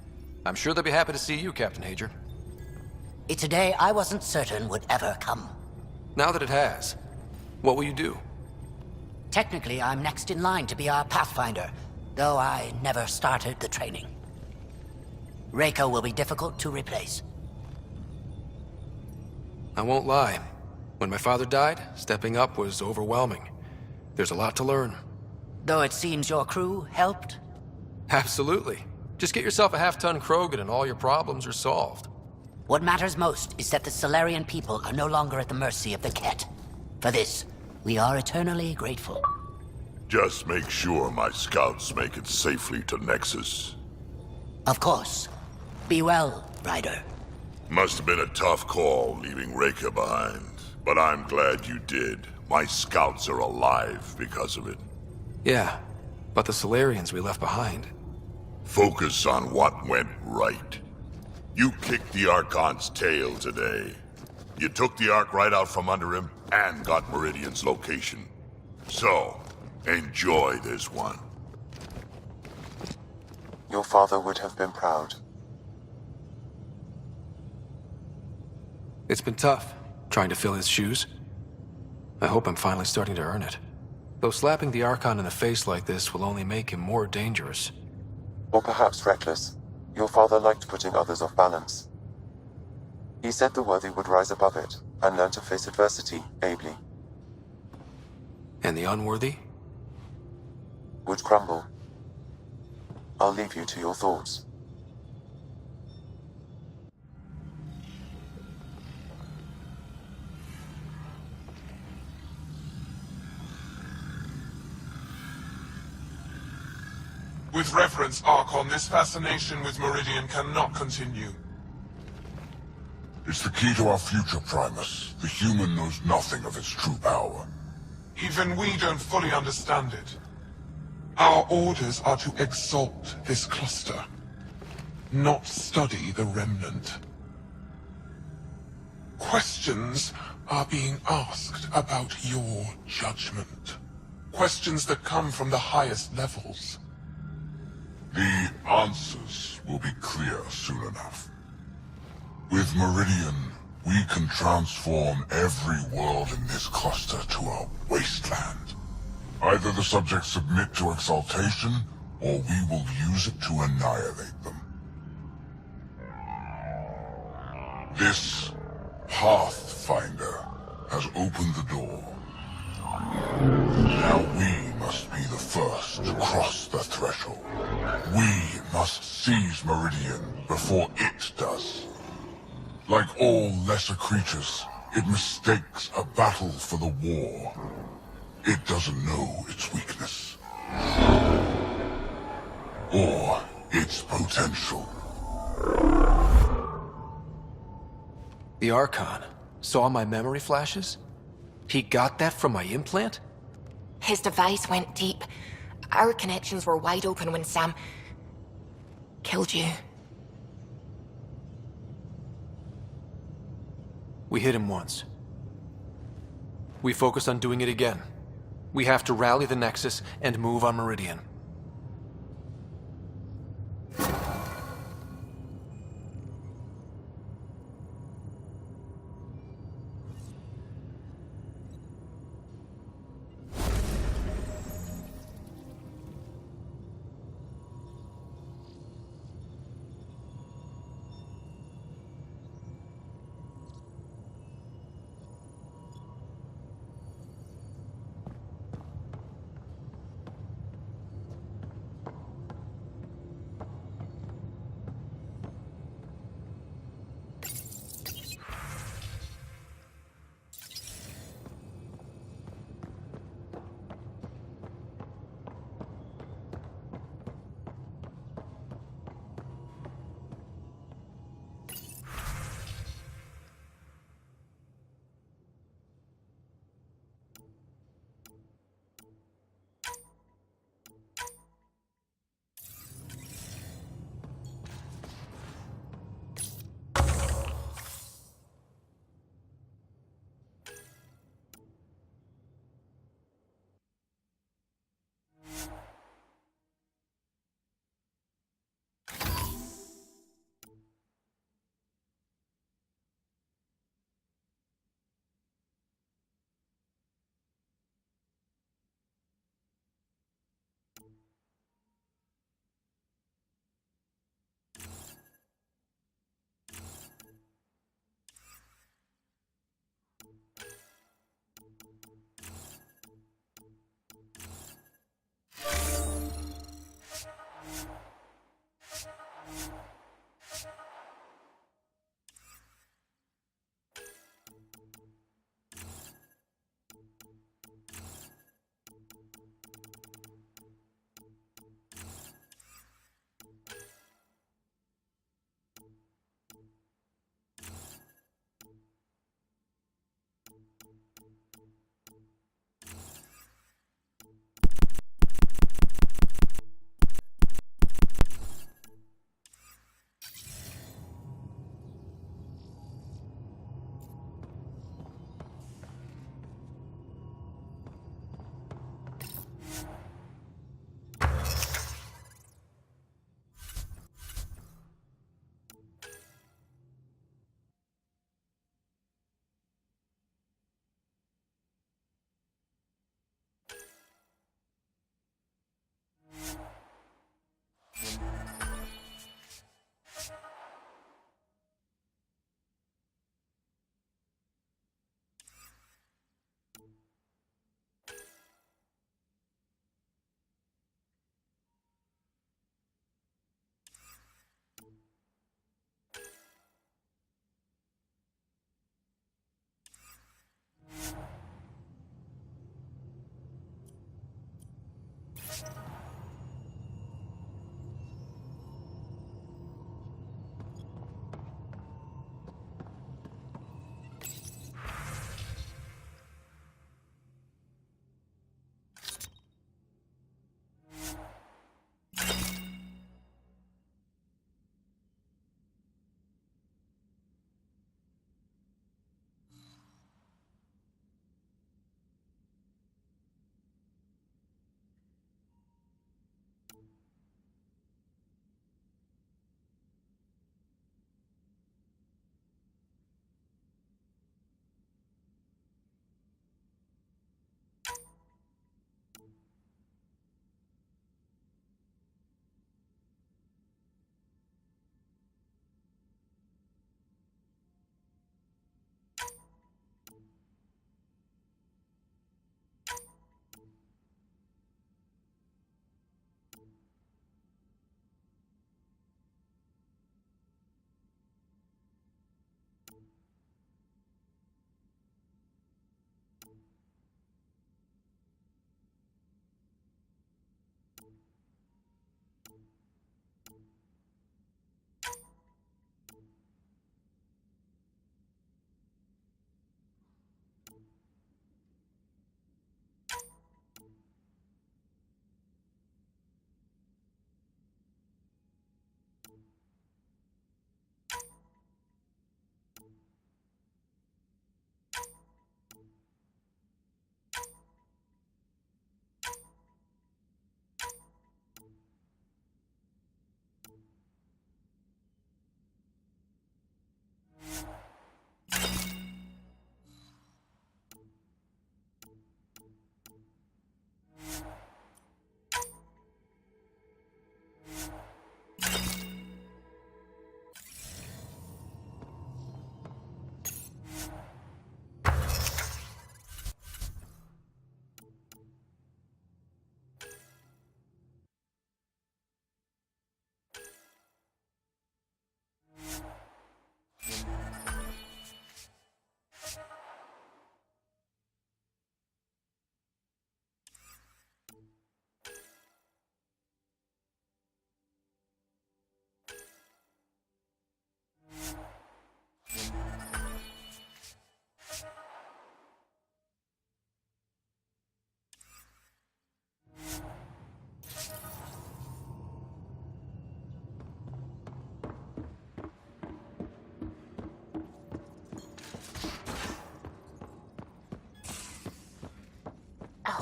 I'm sure they'll be happy to see you, Captain Hager. It's a day I wasn't certain would ever come. Now that it has, what will you do? Technically, I'm next in line to be our Pathfinder, though I never started the training. Reiko will be difficult to replace. I won't lie. When my father died, stepping up was overwhelming. There's a lot to learn. Though it seems your crew helped? Absolutely. Just get yourself a half-ton Krogan and all your problems are solved. What matters most is that the Solarian people are no longer at the mercy of the Ket. For this, we are eternally grateful. Just make sure my scouts make it safely to Nexus. Of course. Be well, Ryder. Must have been a tough call leaving Reika behind, but I'm glad you did. My scouts are alive because of it. Yeah, but the Solarians we left behind. Focus on what went right. You kicked the Archon's tail today. You took the Ark right out from under him and got Meridian's location. So, enjoy this one. Your father would have been proud. It's been tough, trying to fill his shoes. I hope I'm finally starting to earn it. Though slapping the Archon in the face like this will only make him more dangerous. Or perhaps reckless. Your father liked putting others off balance. He said the worthy would rise above it and learn to face adversity ably. And the unworthy? Would crumble. I'll leave you to your thoughts. With reverence, Archon, this fascination with Meridian cannot continue. It's the key to our future, Primus. The human knows nothing of its true power. Even we don't fully understand it. Our orders are to exalt this cluster, not study the remnant. Questions are being asked about your judgment. Questions that come from the highest levels. The answers will be clear soon enough. With Meridian, we can transform every world in this cluster to a wasteland. Either the subjects submit to exaltation, or we will use it to annihilate them. This Pathfinder has opened the door. Now we must be the first to cross the threshold. We must seize Meridian before it does. Like all lesser creatures, it mistakes a battle for the war. It doesn't know its weakness. Or its potential. The Archon saw my memory flashes? He got that from my implant? His device went deep. Our connections were wide open when Sam killed you. We hit him once. We focus on doing it again. We have to rally the Nexus and move on Meridian.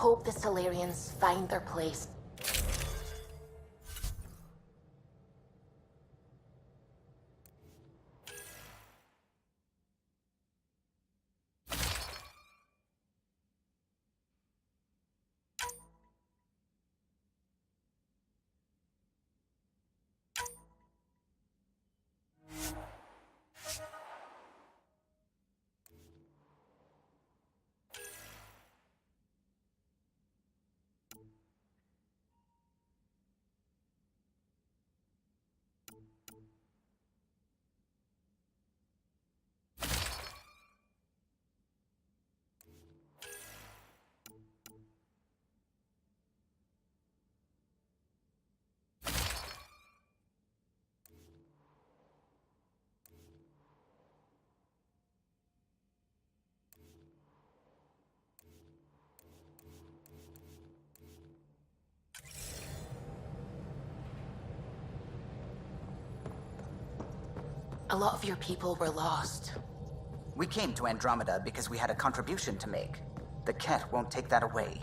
hope the Solarians find their place. A lot of your people were lost. We came to Andromeda because we had a contribution to make. The Ket won't take that away.